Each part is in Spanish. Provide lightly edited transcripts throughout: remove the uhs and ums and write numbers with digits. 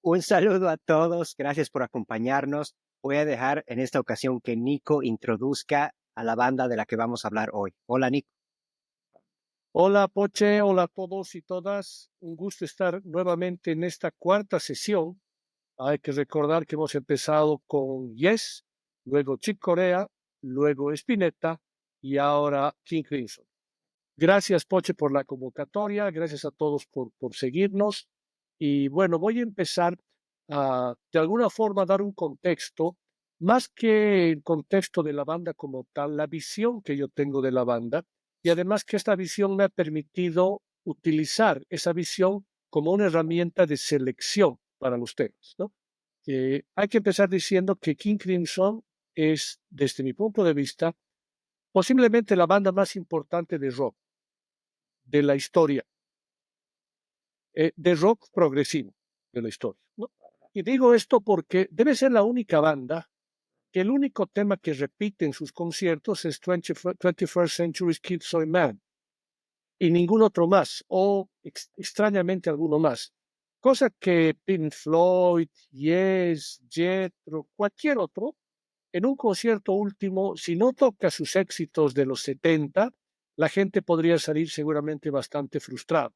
Un saludo a todos, gracias por acompañarnos. Voy a dejar en esta ocasión que Nico introduzca a la banda de la que vamos a hablar hoy. Hola, Nico. Hola Poche, hola a todos y todas. Un gusto estar nuevamente en esta cuarta sesión. Hay que recordar que hemos empezado con Yes, luego Chick Corea, luego Spinetta y ahora King Crimson. Gracias Poche por la convocatoria, gracias a todos por seguirnos. Y bueno, voy a empezar a de alguna forma dar un contexto, más que el contexto de la banda como tal, la visión que yo tengo de la banda y además que esta visión me ha permitido utilizar esa visión como una herramienta de selección para los temas, ¿no? Hay que empezar diciendo que King Crimson es, desde mi punto de vista, posiblemente la banda más importante de rock de la historia, de rock progresivo de la historia, ¿no? Y digo esto porque debe ser la única banda que el único tema que repite en sus conciertos es 21st Century Kid Soy Man y ningún otro más, o extrañamente alguno más. Cosa que Pink Floyd, Yes, Jethro, cualquier otro, en un concierto último, si no toca sus éxitos de los 70, la gente podría salir seguramente bastante frustrada.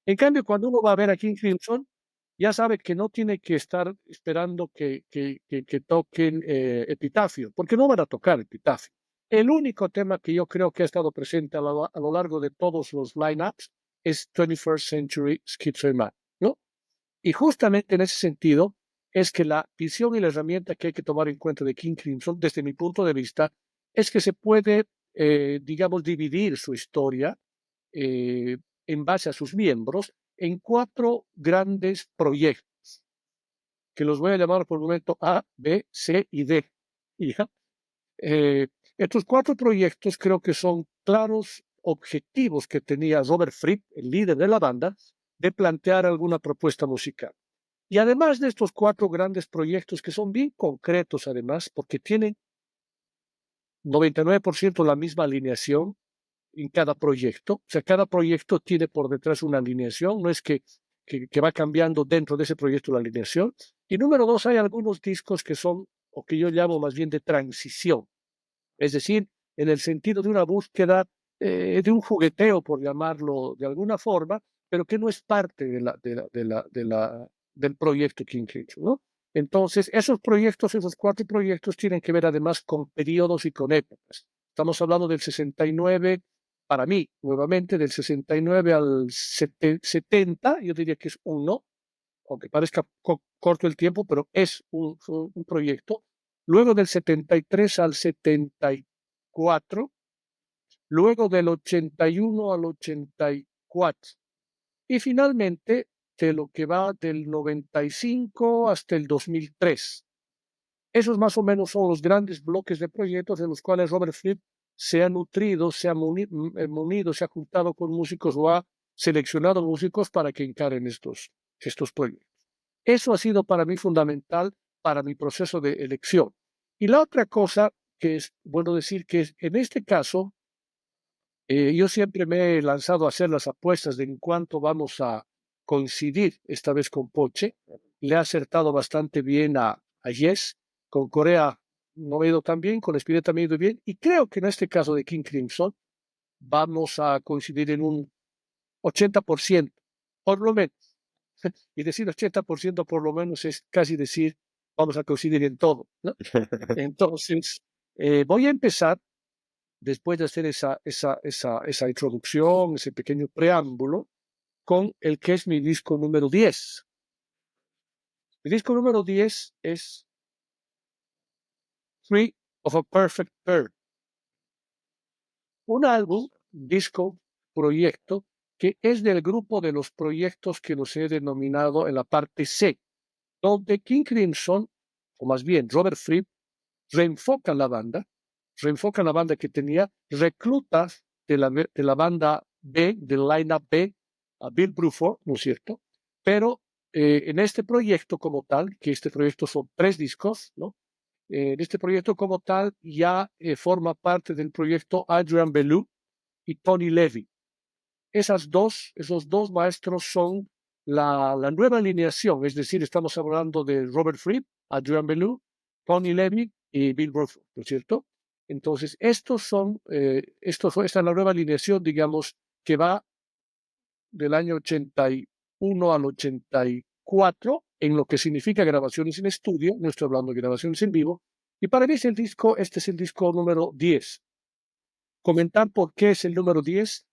En cambio, cuando uno va a ver a King Crimson, ya sabe que no tiene que estar esperando que toquen Epitafio, porque no van a tocar Epitafio. El único tema que yo creo que ha estado presente a lo largo de todos los lineups es 21st Century Schizoid Man, ¿no? Y justamente en ese sentido es que la visión y la herramienta que hay que tomar en cuenta de King Crimson, desde mi punto de vista, es que se puede, digamos, dividir su historia eh, en base a sus miembros en cuatro grandes proyectos, que los voy a llamar por el momento A, B, C y D. ¿Ya? Eh, Estos cuatro proyectos creo que son claros objetivos que tenía Robert Fripp, el líder de la banda, de plantear alguna propuesta musical. Y además de estos cuatro grandes proyectos que son bien concretos, además, porque tienen 99% la misma alineación en cada proyecto. O sea, cada proyecto tiene por detrás una alineación, no es que va cambiando dentro de ese proyecto la alineación. Y número dos, hay algunos discos que son, o que yo llamo más bien de transición, es decir, en el sentido de una búsqueda, de un jugueteo, por llamarlo de alguna forma, pero que no es parte del proyecto King Crimson, ¿no? Entonces, esos proyectos, esos cuatro proyectos tienen que ver además con periodos y con épocas. Estamos hablando del 69, para mí, nuevamente, del 69 al 70, yo diría que es uno, aunque parezca corto el tiempo, pero es un proyecto. Luego del 73 al 74, luego del 81 al 84 y finalmente de lo que va del 95 hasta el 2003. Esos más o menos son los grandes bloques de proyectos en los cuales Robert Fripp se ha nutrido, se ha munido, se ha juntado con músicos o ha seleccionado músicos para que encaren estos proyectos. Eso ha sido para mí fundamental para mi proceso de elección. Y la otra cosa que es bueno decir que en este caso, yo siempre me he lanzado a hacer las apuestas de en cuánto vamos a coincidir esta vez con Poche. Le ha acertado bastante bien a Yes. Con Corea no me ha ido tan bien, con Spinetta me ha ido bien. Y creo que en este caso de King Crimson vamos a coincidir en un 80%, por lo menos. Y decir 80% por lo menos es casi decir, vamos a coincidir en todo, ¿no? Entonces, voy a empezar, después de hacer esa introducción, ese pequeño preámbulo, con el que es mi disco número 10. Mi disco número 10 es Three of a Perfect Pair, un álbum, disco, proyecto, que es del grupo de los proyectos que los he denominado en la parte C, donde King Crimson, o más bien Robert Fripp, reenfoca la banda que tenía, recluta de la banda B, del line-up B, a Bill Bruford, ¿no es cierto? Pero en este proyecto como tal, que este proyecto son 3 discos, ¿no? En este proyecto como tal ya forma parte del proyecto Adrian Belew y Tony Levy. Esos dos maestros son la nueva alineación, es decir, estamos hablando de Robert Fripp, Adrian Belew, Tony Levy y Bill Bruford, ¿no es cierto? Entonces, esta es la nueva alineación, digamos, que va del año 81 al 84, en lo que significa grabaciones en estudio, no estoy hablando de grabaciones en vivo, y para mí este es el disco número 10. Comentar por qué es el número 10,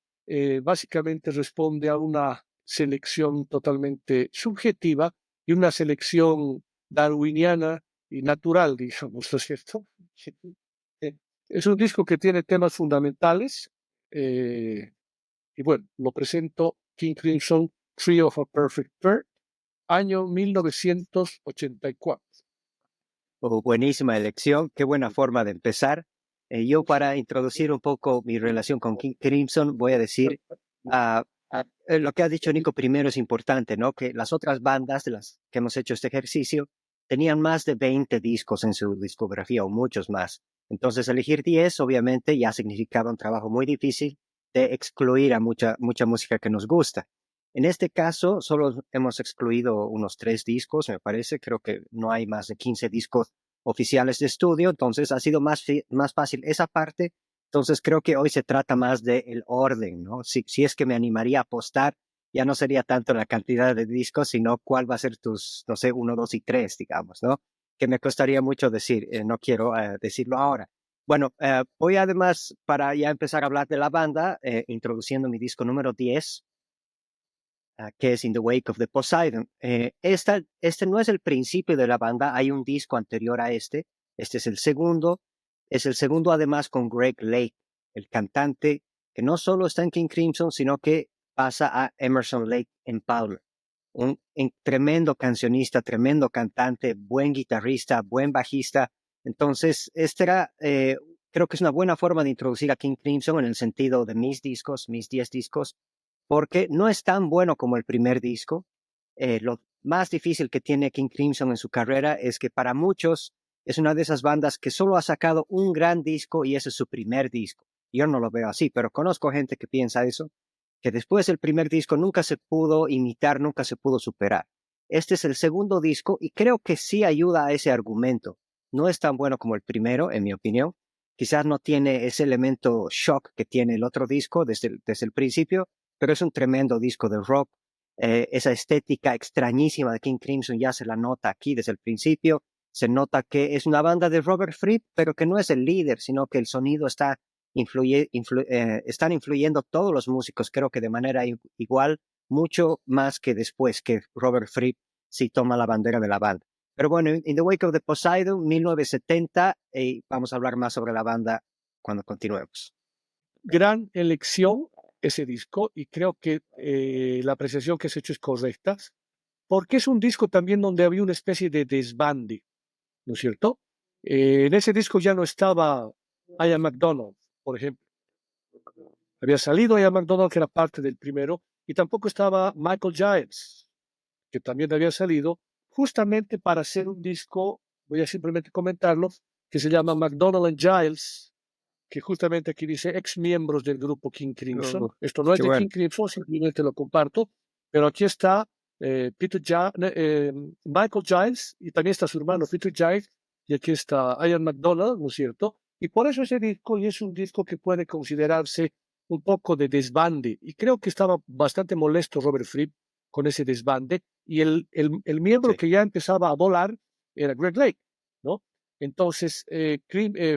básicamente responde a una selección totalmente subjetiva y una selección darwiniana y natural, digamos, ¿no es cierto? Es un disco que tiene temas fundamentales, y bueno, lo presento: King Crimson, Trio of a Perfect Pair, año 1984. Oh, buenísima elección, qué buena forma de empezar. Yo para introducir un poco mi relación con King Crimson voy a decir, ah, lo que ha dicho Nico primero es importante, ¿no? Que las otras bandas de las que hemos hecho este ejercicio tenían más de 20 discos en su discografía o muchos más. Entonces elegir 10 obviamente ya significaba un trabajo muy difícil de excluir a mucha música que nos gusta. En este caso, solo hemos excluido unos 3 discos, me parece. Creo que no hay más de 15 discos oficiales de estudio, entonces ha sido más fácil esa parte. Entonces creo que hoy se trata más del orden, ¿no? Si es que me animaría a apostar, ya no sería tanto la cantidad de discos, sino cuál va a ser tus, no sé, uno, dos y tres, digamos, ¿no? Que me costaría mucho decir, no quiero decirlo ahora. Bueno, voy además, para ya empezar a hablar de la banda, introduciendo mi disco número 10, que es In the Wake of the Poseidon. Este no es el principio de la banda, hay un disco anterior a este es el segundo además con Greg Lake, el cantante que no solo está en King Crimson, sino que pasa a Emerson Lake en Powder. Un tremendo cancionista, tremendo cantante, buen guitarrista, buen bajista. Entonces, creo que es una buena forma de introducir a King Crimson en el sentido de mis discos, mis 10 discos, porque no es tan bueno como el primer disco. Lo más difícil que tiene King Crimson en su carrera es que para muchos es una de esas bandas que solo ha sacado un gran disco y ese es su primer disco. Yo no lo veo así, pero conozco gente que piensa eso, que después del primer disco nunca se pudo imitar, nunca se pudo superar. Este es el segundo disco y creo que sí ayuda a ese argumento. No es tan bueno como el primero, en mi opinión. Quizás no tiene ese elemento shock que tiene el otro disco desde el principio, pero es un tremendo disco de rock. Esa estética extrañísima de King Crimson ya se la nota aquí desde el principio. Se nota que es una banda de Robert Fripp, pero que no es el líder, sino que el sonido están influyendo todos los músicos, creo que de manera igual, mucho más que después que Robert Fripp sí toma la bandera de la banda. Pero bueno, In the Wake of the Poseidon, 1970, y vamos a hablar más sobre la banda cuando continuemos. Gran elección ese disco, y creo que la apreciación que has hecho es correcta, porque es un disco también donde había una especie de desbande, ¿no es cierto? En ese disco ya no estaba Ian McDonald, por ejemplo. Había salido Ian McDonald, que era parte del primero, y tampoco estaba Michael Giles, que también había salido, justamente para hacer un disco, voy a simplemente comentarlo, que se llama McDonald and Giles, que justamente aquí dice ex miembros del grupo King Crimson. Esto no es Qué de bueno. King Crimson, simplemente lo comparto, pero aquí está Michael Giles, y también está su hermano Peter Giles, y aquí está Ian McDonald, ¿no es cierto? Y por eso ese disco, y es un disco que puede considerarse un poco de desbande, y creo que estaba bastante molesto Robert Fripp con ese desbande, y el miembro Sí. que ya empezaba a volar era Greg Lake, ¿no? Entonces,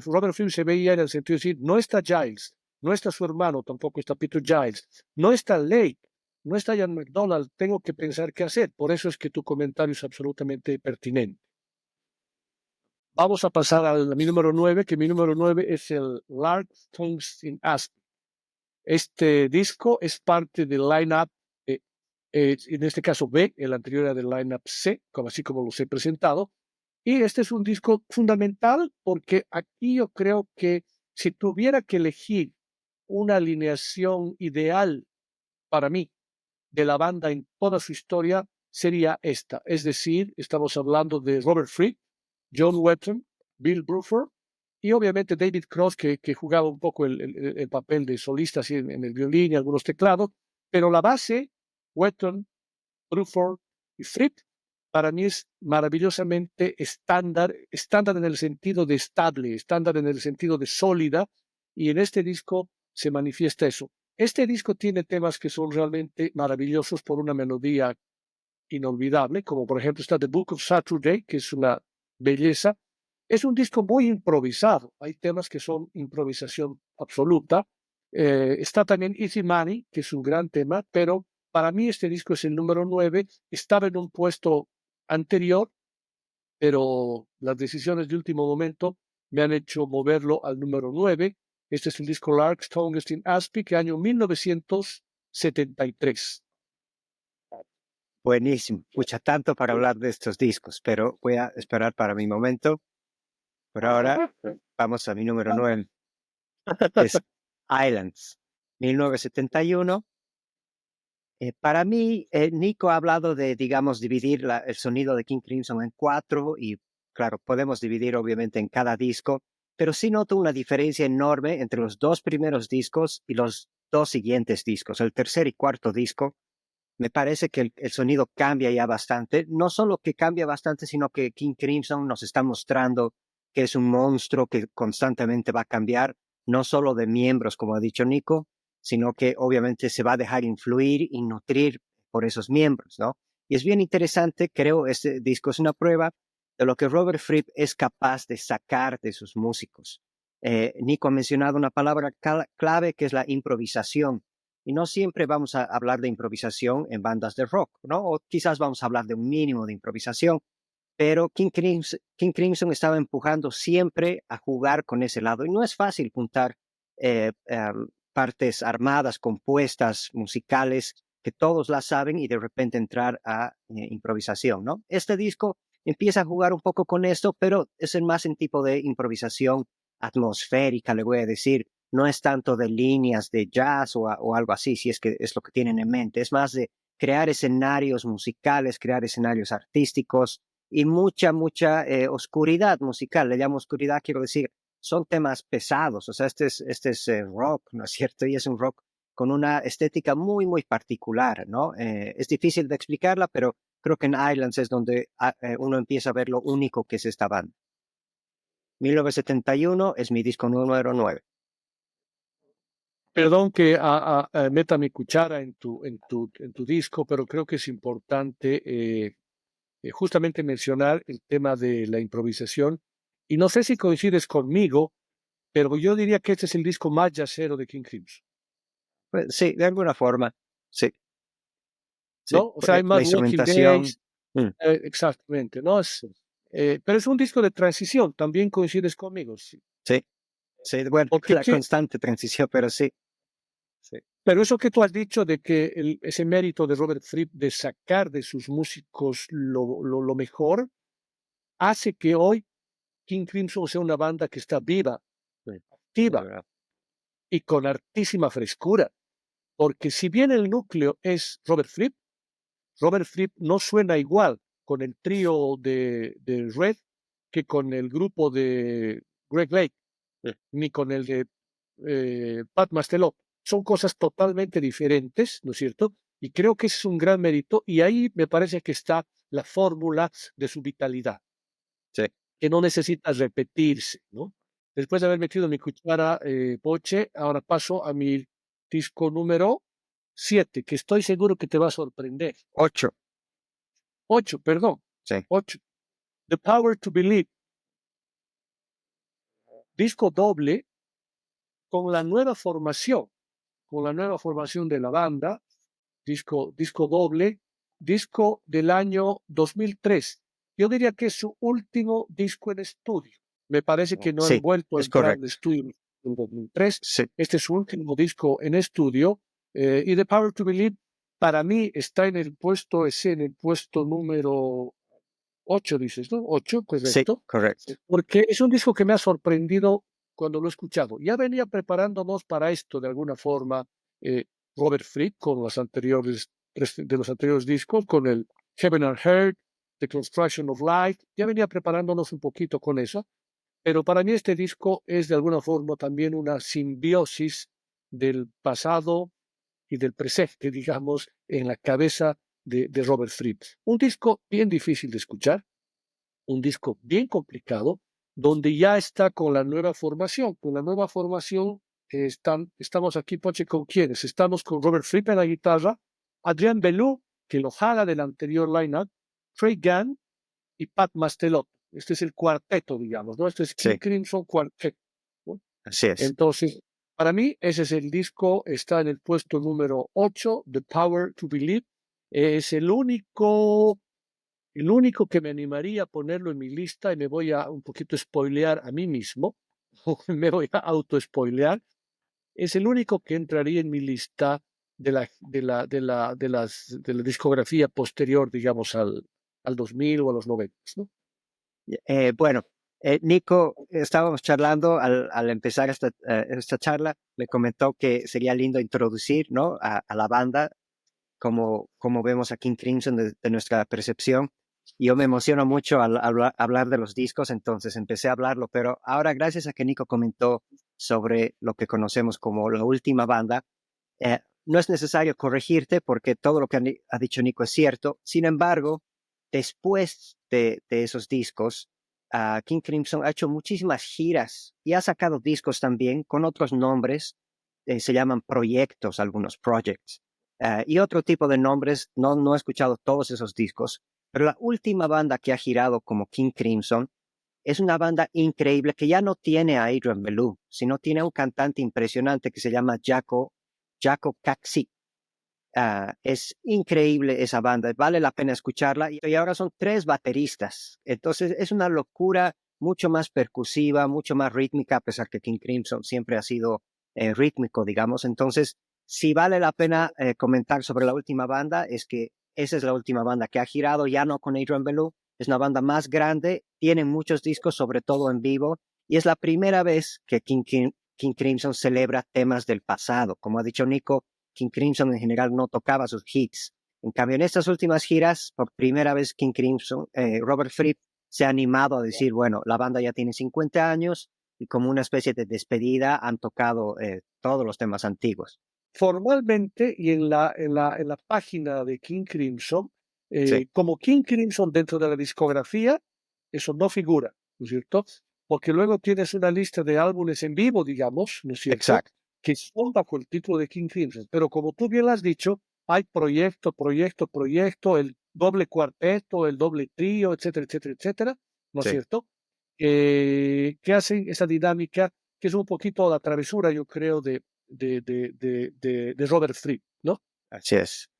Robert Fripp se veía en el sentido de decir, no está Giles, no está su hermano, tampoco está Peter Giles, no está Lake, no está Ian McDonald, tengo que pensar qué hacer. Por eso es que tu comentario es absolutamente pertinente. Vamos a pasar a mi número 9, que mi número 9 es el Lark Tongues in Aspen. Este disco es parte del line-up, en este caso B, el anterior era del line-up C, así como los he presentado. Y este es un disco fundamental porque aquí yo creo que si tuviera que elegir una alineación ideal para mí de la banda en toda su historia, sería esta. Es decir, estamos hablando de Robert Fripp, John Wetton, Bill Bruford y obviamente David Cross, que jugaba un poco el papel de solista así en el violín y algunos teclados, pero la base, Wetton, Bruford y Fripp, para mí es maravillosamente estándar en el sentido de estable, estándar en el sentido de sólida, y en este disco se manifiesta eso. Este disco tiene temas que son realmente maravillosos por una melodía inolvidable, como por ejemplo está The Book of Saturday, que es una belleza. Es un disco muy improvisado, hay temas que son improvisación absoluta. Está también Easy Money, que es un gran tema, pero para mí este disco es el número 9, estaba en un puesto anterior, pero las decisiones de último momento me han hecho moverlo al número 9. Este es el disco Larks, Tungsten Aspic, año 1973. Buenísimo. Escucha tanto para hablar de estos discos, pero voy a esperar para mi momento. Por ahora, vamos a mi número 9. Es Islands, 1971. Para mí, Nico ha hablado de, digamos, dividir el sonido de King Crimson en 4 y, claro, podemos dividir obviamente en cada disco, pero sí noto una diferencia enorme entre los 2 primeros discos y los 2 siguientes discos. El tercer y cuarto disco, me parece que el sonido cambia ya bastante. No solo que cambia bastante, sino que King Crimson nos está mostrando que es un monstruo que constantemente va a cambiar, no solo de miembros, como ha dicho Nico, sino que obviamente se va a dejar influir y nutrir por esos miembros, ¿no? Y es bien interesante, creo, este disco es una prueba de lo que Robert Fripp es capaz de sacar de sus músicos. Nico ha mencionado una palabra clave que es la improvisación. Y no siempre vamos a hablar de improvisación en bandas de rock, ¿no? O quizás vamos a hablar de un mínimo de improvisación, pero King Crimson estaba empujando siempre a jugar con ese lado. Y no es fácil juntar partes armadas, compuestas, musicales, que todos las saben y de repente entrar a improvisación, ¿no? Este disco empieza a jugar un poco con esto, pero es más en tipo de improvisación atmosférica, le voy a decir. No es tanto de líneas de jazz o algo así, si es que es lo que tienen en mente. Es más de crear escenarios musicales, crear escenarios artísticos, y mucha oscuridad musical. Le llamo oscuridad, quiero decir, son temas pesados. O sea, este es rock, ¿no es cierto? Y es un rock con una estética muy particular, ¿no? Es difícil de explicarla, pero creo que en Islands es donde uno empieza a ver lo único que es esta banda. 1971 es mi disco número 9. Perdón que meta mi cuchara en tu disco, pero creo que es importante justamente mencionar el tema de la improvisación. Y no sé si coincides conmigo, pero yo diría que este es el disco más jazzero de King Crimson, Pues, sí, de alguna forma, sí. Sí, ¿no? O sea, hay la más Walking instrumentación. Days, exactamente, ¿no? Pero es un disco de transición, también coincides conmigo, sí. Sí, sí, bueno, Porque la constante transición, pero sí. Sí. pero eso que tú has dicho de que ese mérito de Robert Fripp de sacar de sus músicos lo mejor, hace que hoy King Crimson sea una banda que está viva, activa y con altísima frescura. Porque si bien el núcleo es Robert Fripp no suena igual con el trío de Red que con el grupo de Greg Lake, ni con el de Pat Mastelot. Son cosas totalmente diferentes, ¿no es cierto? Y creo que ese es un gran mérito y ahí me parece que está la fórmula de su vitalidad, Sí. que no necesita repetirse, ¿no? Después de haber metido mi cuchara Poche, ahora paso a mi disco número 7, que estoy seguro que te va a sorprender. 8. 8, perdón. Sí. 8. The Power to Believe. Disco doble con la nueva formación de la banda. Disco doble, disco del año 2003. Yo diría que es su último disco en estudio. Me parece que no han Sí, vuelto a es entrar de correcto. estudio en 2003. Sí. Este es su último disco en estudio. Y The Power to Believe, para mí, está en el puesto número 8, dices, ¿no? 8, Sí, correcto. correcto. Porque es un disco que me ha sorprendido cuando lo he escuchado. Ya venía preparándonos para esto de alguna forma Robert Fripp con los anteriores discos, con el Heaven and Earth, The Construction of Life. Ya venía preparándonos un poquito con eso. Pero para mí este disco es de alguna forma también una simbiosis del pasado y del presente, digamos, en la cabeza de Robert Fripp. Un disco bien difícil de escuchar, un disco bien complicado, donde ya está con la nueva formación. Con la nueva formación estamos aquí, Poche, ¿con quiénes? Estamos con Robert Fripp en la guitarra, Adrian Belew, que lo jala del anterior lineup, Trey Gunn y Pat Mastelotto. Este es el cuarteto, digamos, ¿no? Este es King Sí, Crimson Quartet, ¿no? así es. Entonces, para mí, ese es el disco, está en el puesto número 8, The Power to Believe. Es el único que me animaría a ponerlo en mi lista, y me voy a un poquito spoilear a mí mismo, me voy a auto-spoilear. Es el único que entraría en mi lista de la discografía posterior, digamos, al 2000 o a los 90, ¿no? Bueno, Nico, estábamos charlando al empezar esta charla, me comentó que sería lindo introducir, ¿no? A la banda, como vemos a King Crimson de nuestra percepción. Y yo me emociono mucho al hablar de los discos, entonces empecé a hablarlo, pero ahora gracias a que Nico comentó sobre lo que conocemos como la última banda, no es necesario corregirte porque todo lo que ha dicho Nico es cierto. Sin embargo, después de esos discos, King Crimson ha hecho muchísimas giras y ha sacado discos también con otros nombres, se llaman proyectos, algunos projects, y otro tipo de nombres. No he escuchado todos esos discos, pero la última banda que ha girado como King Crimson es una banda increíble que ya no tiene a Adrian Belew, sino tiene a un cantante impresionante que se llama Jaco Caxi. Es increíble esa banda, vale la pena escucharla. Y ahora son 3 bateristas. Entonces es una locura mucho más percusiva, mucho más rítmica, a pesar que King Crimson siempre ha sido rítmico, digamos. Entonces, si vale la pena comentar sobre la última banda, es que esa es la última banda que ha girado, ya no con Adrian Belew. Es una banda más grande, tiene muchos discos, sobre todo en vivo, y es la primera vez que King Crimson celebra temas del pasado. Como ha dicho Nico, King Crimson en general no tocaba sus hits. En cambio, en estas últimas giras, por primera vez King Crimson, Robert Fripp se ha animado a decir, bueno, la banda ya tiene 50 años y como una especie de despedida han tocado todos los temas antiguos. Formalmente y en la página de King Crimson, Sí, como King Crimson dentro de la discografía, eso no figura, ¿no es cierto? Porque luego tienes una lista de álbumes en vivo, digamos, ¿no es cierto? exacto. Que son bajo el título de King Crimson. Pero como tú bien lo has dicho, hay proyecto, el doble cuarteto, el doble trío, etcétera, etcétera, etcétera, ¿no es Sí, cierto? Que hacen esa dinámica que es un poquito la travesura, yo creo, de Robert Fripp, ¿no? así es.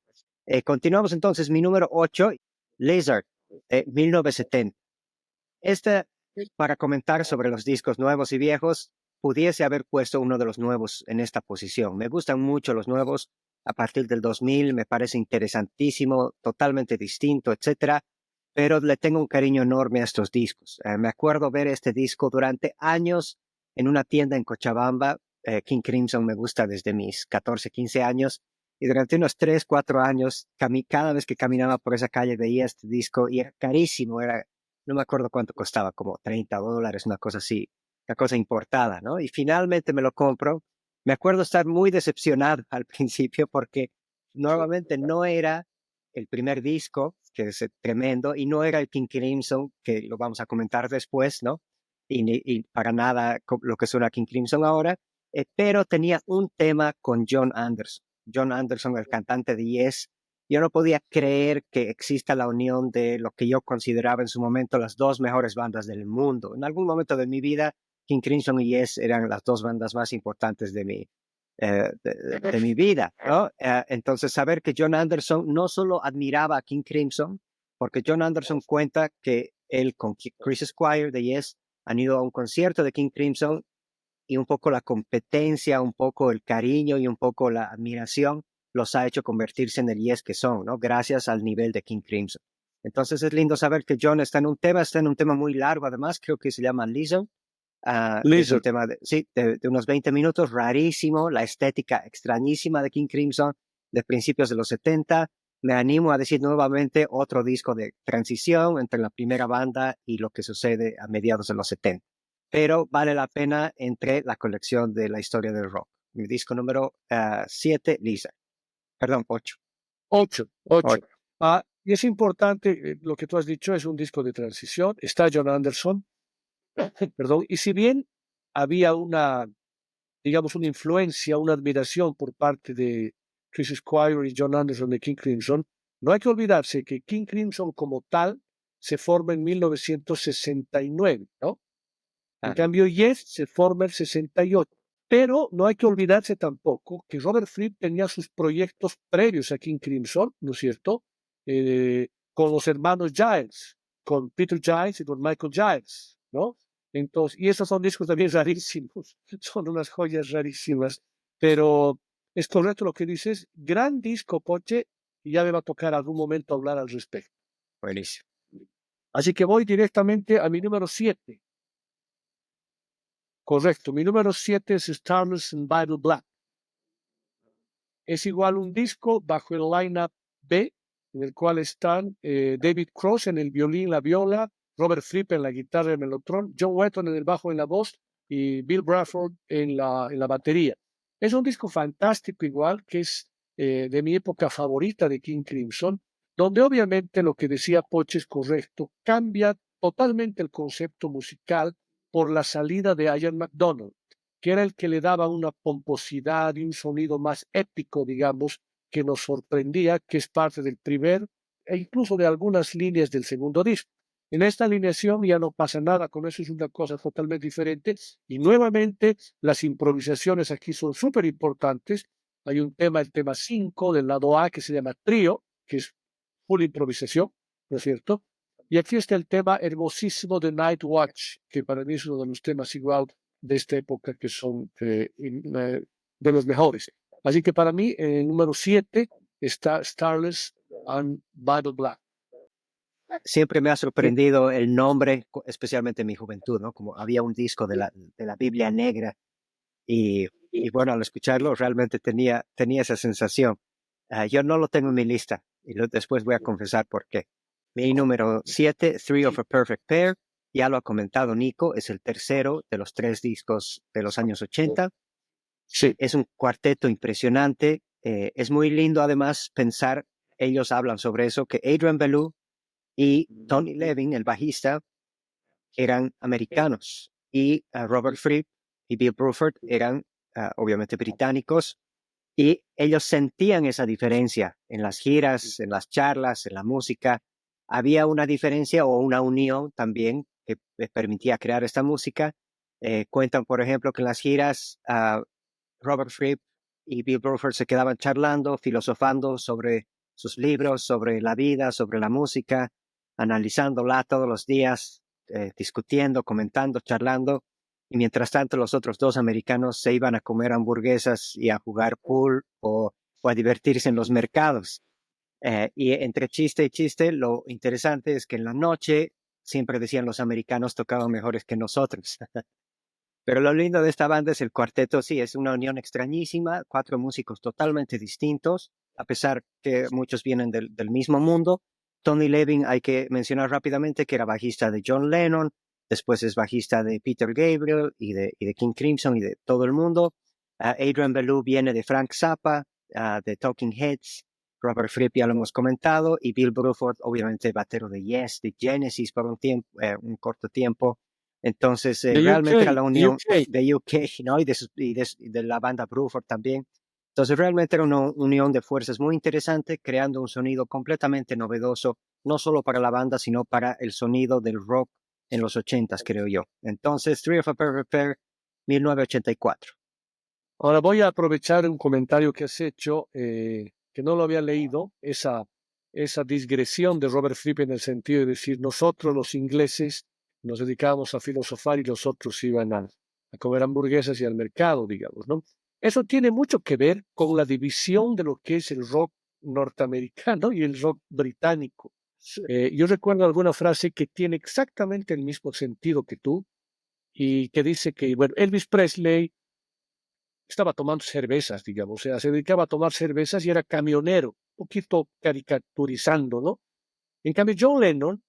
Continuamos entonces, mi número 8, Lizard, 1970. Este, para comentar sobre los discos nuevos y viejos, pudiese haber puesto uno de los nuevos en esta posición. Me gustan mucho los nuevos a partir del 2000, me parece interesantísimo, totalmente distinto, etcétera, pero le tengo un cariño enorme a estos discos. Me acuerdo ver este disco durante años en una tienda en Cochabamba. King Crimson me gusta desde mis 14, 15 años, y durante unos 3, 4 años, cada vez que caminaba por esa calle veía este disco y era carísimo, no me acuerdo cuánto costaba, como $30, una cosa así, una cosa importada, ¿no? Y finalmente me lo compro. Me acuerdo estar muy decepcionado al principio porque nuevamente no era el primer disco, que es tremendo, y no era el King Crimson, que lo vamos a comentar después, ¿no? Y para nada lo que suena King Crimson ahora, pero tenía un tema con John Anderson. John Anderson, el cantante de Yes. Yo no podía creer que exista la unión de lo que yo consideraba en su momento las 2 mejores bandas del mundo. En algún momento de mi vida, King Crimson y Yes eran las 2 bandas más importantes de mi vida, ¿no? Entonces, saber que John Anderson no solo admiraba a King Crimson, porque John Anderson cuenta que él con Chris Squire de Yes han ido a un concierto de King Crimson, y un poco la competencia, un poco el cariño y un poco la admiración los ha hecho convertirse en el Yes que son, ¿no? Gracias al nivel de King Crimson. Entonces es lindo saber que John está en un tema muy largo, además, creo que se llama Lizard. Es un Lizard. tema sí, de unos 20 minutos, rarísimo, la estética extrañísima de King Crimson de principios de los 70. Me animo a decir nuevamente otro disco de transición entre la primera banda y lo que sucede a mediados de los 70. Pero vale la pena entre la colección de la historia del rock. Mi disco número 7, Lisa. Perdón, 8. 8, 8. Y es importante, lo que tú has dicho es un disco de transición. Está John Anderson, perdón, y si bien había una, digamos, una influencia, una admiración por parte de Chris Squire y John Anderson de King Crimson, no hay que olvidarse que King Crimson como tal se forma en 1969, ¿no? En Ah, cambio, Yes se forma en 68. Pero no hay que olvidarse tampoco que Robert Fripp tenía sus proyectos previos a King Crimson, ¿no es cierto? Con los hermanos Giles, con Peter Giles y con Michael Giles, ¿no? Entonces, y esos son discos también rarísimos, son unas joyas rarísimas. Pero es correcto lo que dices, gran disco, Poche, y ya me va a tocar algún momento hablar al respecto. buenísimo. Así que voy directamente a mi número 7. Correcto, mi número 7 es Starless and Bible Black. Es igual un disco bajo el line-up B, en el cual están David Cross en el violín, la viola, Robert Fripp en la guitarra y el melotron, John Wetton en el bajo y la voz y Bill Bruford en la batería. Es un disco fantástico igual, que es de mi época favorita de King Crimson, donde obviamente lo que decía Poche es correcto, cambia totalmente el concepto musical por la salida de Ian McDonald, que era el que le daba una pomposidad y un sonido más épico, digamos, que nos sorprendía, que es parte del primer e incluso de algunas líneas del segundo disco. En esta alineación ya no pasa nada, con eso es una cosa totalmente diferente. Y nuevamente las improvisaciones aquí son súper importantes. Hay un tema, el tema 5 del lado A, que se llama Trío, que es full improvisación, ¿no es cierto? Y aquí está el tema hermosísimo de Night Watch, que para mí es uno de los temas igual de esta época que son de los mejores. Así que para mí, el número 7 está Starless and Bible Black. Siempre me ha Y- sorprendido el nombre, especialmente en mi juventud, ¿no? Como había un disco de la Biblia negra y bueno, al escucharlo realmente tenía esa sensación. Yo no lo tengo en mi lista y después voy a confesar por qué. Mi número 7, Three of a Perfect Pair, ya lo ha comentado Nico, es el tercero de los tres discos de los años 80. Sí. Es un cuarteto impresionante. Es muy lindo además pensar, ellos hablan sobre eso, que Adrian Belew y Tony Levin, el bajista, eran americanos y Robert Fripp y Bill Bruford eran obviamente británicos y ellos sentían esa diferencia en las giras, en las charlas, en la música. Había una diferencia o una unión también que les permitía crear esta música. Cuentan, por ejemplo, que en las giras Robert Fripp y Bill Bruford se quedaban charlando, filosofando sobre sus libros, sobre la vida, sobre la música, analizándola todos los días, discutiendo, comentando, charlando. Y mientras tanto, los otros dos americanos se iban a comer hamburguesas y a jugar pool o a divertirse en los mercados. Y entre chiste y chiste, lo interesante es que en la noche siempre decían los americanos tocaban mejores que nosotros. Pero lo lindo de esta banda es el cuarteto, sí, es una unión extrañísima, cuatro músicos totalmente distintos, a pesar que muchos vienen del mismo mundo. Tony Levin, hay que mencionar rápidamente que era bajista de John Lennon, después es bajista de Peter Gabriel y de King Crimson y de todo el mundo. Adrian Belew viene de Frank Zappa, de Talking Heads. Robert Fripp ya lo hemos comentado, y Bill Bruford, obviamente batero de Yes, de Genesis por un tiempo, un corto tiempo. Entonces, De realmente era UK, la de unión UK. de UK, ¿no? Y de la banda Bruford también. Entonces, realmente era una unión de fuerzas muy interesante, creando un sonido completamente novedoso, no solo para la banda, sino para el sonido del rock en los 80s, creo yo. Entonces, Three of a Perfect Pair, 1984. Ahora voy a aprovechar un comentario que has hecho, que no lo había leído, esa digresión de Robert Fripp en el sentido de decir, nosotros los ingleses nos dedicábamos a filosofar y los otros iban a comer hamburguesas y al mercado, digamos, ¿no? Eso tiene mucho que ver con la división de lo que es el rock norteamericano y el rock británico. Yo recuerdo alguna frase que tiene exactamente el mismo sentido que tú y que dice que, bueno, Elvis Presley estaba tomando cervezas, digamos, o sea, se dedicaba a tomar cervezas y era camionero, un poquito caricaturizando, ¿no? En cambio, John Lennon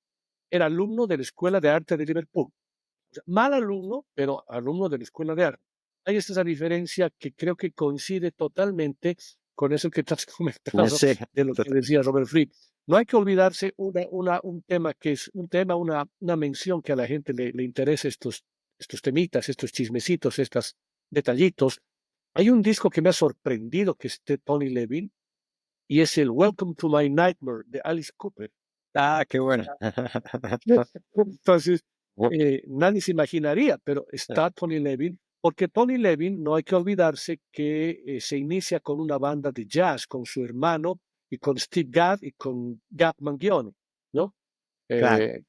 era alumno de la Escuela de Arte de Liverpool. O sea, mal alumno, pero alumno de la Escuela de Arte. Hay esta diferencia que creo que coincide totalmente con eso que estás comentando Sí, de lo que decía Robert Fripp. No hay que olvidarse un tema que es una mención que a la gente le interesa estos temitas, estos chismecitos, estos detallitos. Hay un disco que me ha sorprendido que es de Tony Levin y es el Welcome to My Nightmare de Alice Cooper. qué bueno. Entonces, nadie se imaginaría, pero está Tony Levin, porque Tony Levin, no hay que olvidarse que se inicia con una banda de jazz, con su hermano y con Steve Gadd y con Gab Mangione, ¿no? Claro.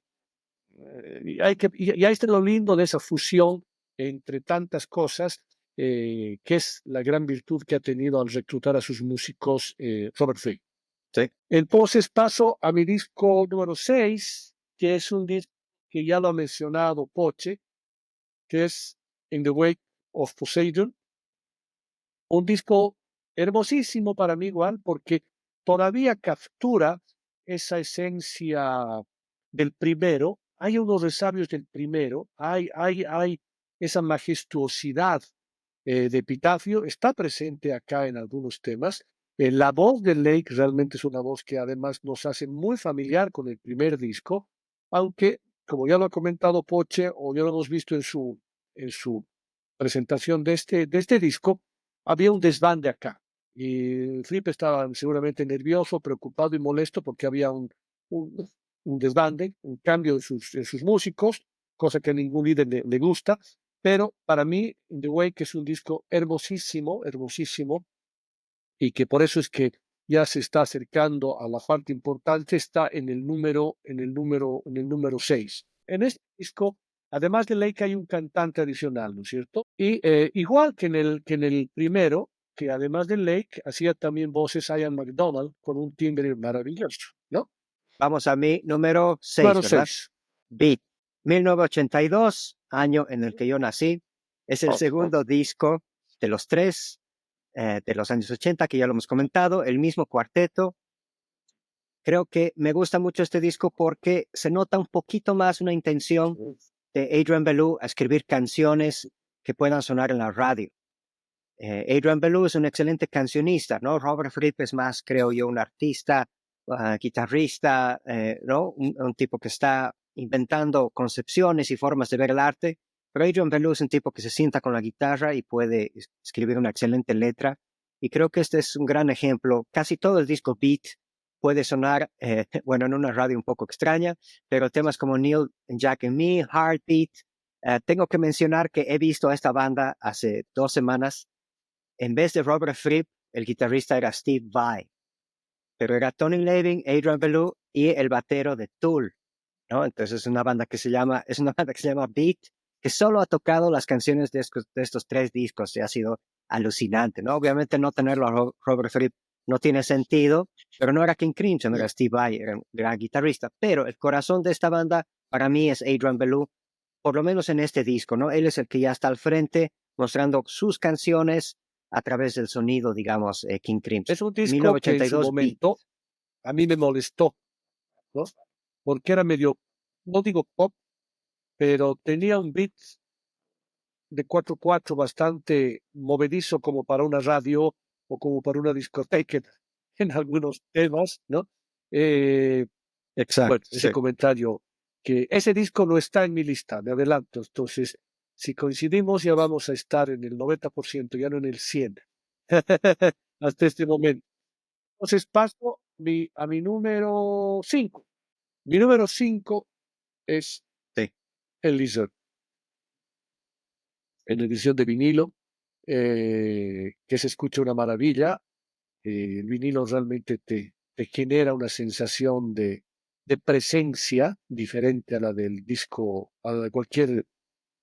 Y ahí está lo lindo de esa fusión entre tantas cosas, que es la gran virtud que ha tenido al reclutar a sus músicos Robert Fripp. Sí. Entonces paso a mi disco número 6, que es un disco que ya lo ha mencionado Poche, que es In the Wake of Poseidon. Un disco hermosísimo para mí igual, porque todavía captura esa esencia del primero. Hay unos resabios del primero, hay esa majestuosidad de Epitafio, está presente acá en algunos temas. La voz de Lake realmente es una voz que además nos hace muy familiar con el primer disco, aunque, como ya lo ha comentado Poche, o ya lo hemos visto en su presentación de este disco, había un desbande acá. Y Fripp estaba seguramente nervioso, preocupado y molesto porque había un, un desbande, un cambio en sus músicos, cosa que a ningún líder le gusta. Pero para mí, In the Wake es un disco hermosísimo, hermosísimo, y que por eso es que ya se está acercando a la parte importante, está en el número 6. En este disco, además de Lake, hay un cantante adicional, ¿no es cierto? Y igual que en el primero, que además de Lake, hacía también voces Ian McDonald con un timbre maravilloso, ¿no? Vamos a mi número 6, Número ¿verdad? 6. Beat, 1982, año en el que yo nací. Es el segundo disco de los tres de los años 80, que ya lo hemos comentado, el mismo cuarteto. Creo que me gusta mucho este disco porque se nota un poquito más una intención de Adrian Belew a escribir canciones que puedan sonar en la radio. Adrian Belew es un excelente cancionista, ¿no? Robert Fripp es más, creo yo, un artista, guitarrista, ¿no? Un tipo que está inventando concepciones y formas de ver el arte, pero Adrian Belew es un tipo que se sienta con la guitarra y puede escribir una excelente letra, y creo que este es un gran ejemplo. Casi todo el disco Beat puede sonar, bueno, en una radio un poco extraña, pero temas como Neil, Jack and Me, Heartbeat. Tengo que mencionar que he visto a esta banda hace 2 semanas. En vez de Robert Fripp, el guitarrista era Steve Vai, pero era Tony Levin, Adrian Belew y el batero de Tool, ¿no? Entonces es una banda que se llama Beat, que solo ha tocado las canciones de estos tres discos y ha sido alucinante, ¿no? Obviamente no tenerlo a Robert Fripp no tiene sentido, pero no era King Crimson, era Steve Vai, era un gran guitarrista, pero el corazón de esta banda para mí es Adrian Belew, por lo menos en este disco, ¿no? Él es el que ya está al frente mostrando sus canciones a través del sonido, digamos, King Crimson. Es un disco que en su 1982 Beat. momento a mí me molestó, ¿no? Porque era medio, no digo pop, pero tenía un beat de 4/4 bastante movedizo como para una radio o como para una discoteca en algunos temas, ¿no? Bueno, Exacto, ese sí. comentario, que ese disco no está en mi lista, me adelanto. Entonces, si coincidimos, ya vamos a estar en el 90%, ya no en el 100%, hasta este momento. Entonces, paso a mi número 5. Mi número 5 es Sí. el Lizard, en edición de vinilo, que se escucha una maravilla. El vinilo realmente te genera una sensación de presencia diferente a la del disco, a la de cualquier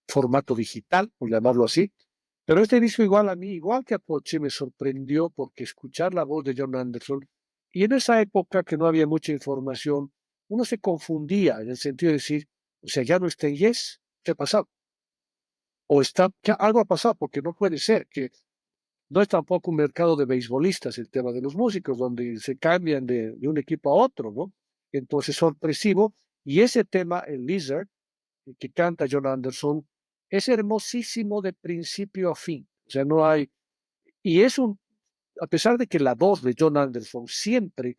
formato digital, por llamarlo así. Pero este disco igual a mí, igual que a Poche, me sorprendió porque escuchar la voz de John Anderson, y en esa época que no había mucha información, uno se confundía en el sentido de decir, o sea, ya no está en Yes, ¿qué ha pasado? O está, algo ha pasado, porque no puede ser que no es tampoco un mercado de beisbolistas el tema de los músicos, donde se cambian de un equipo a otro, ¿no? Entonces, sorpresivo. Y ese tema, el Lizard, que canta John Anderson, es hermosísimo de principio a fin. O sea, no hay. Y es un a pesar de que la voz de John Anderson siempre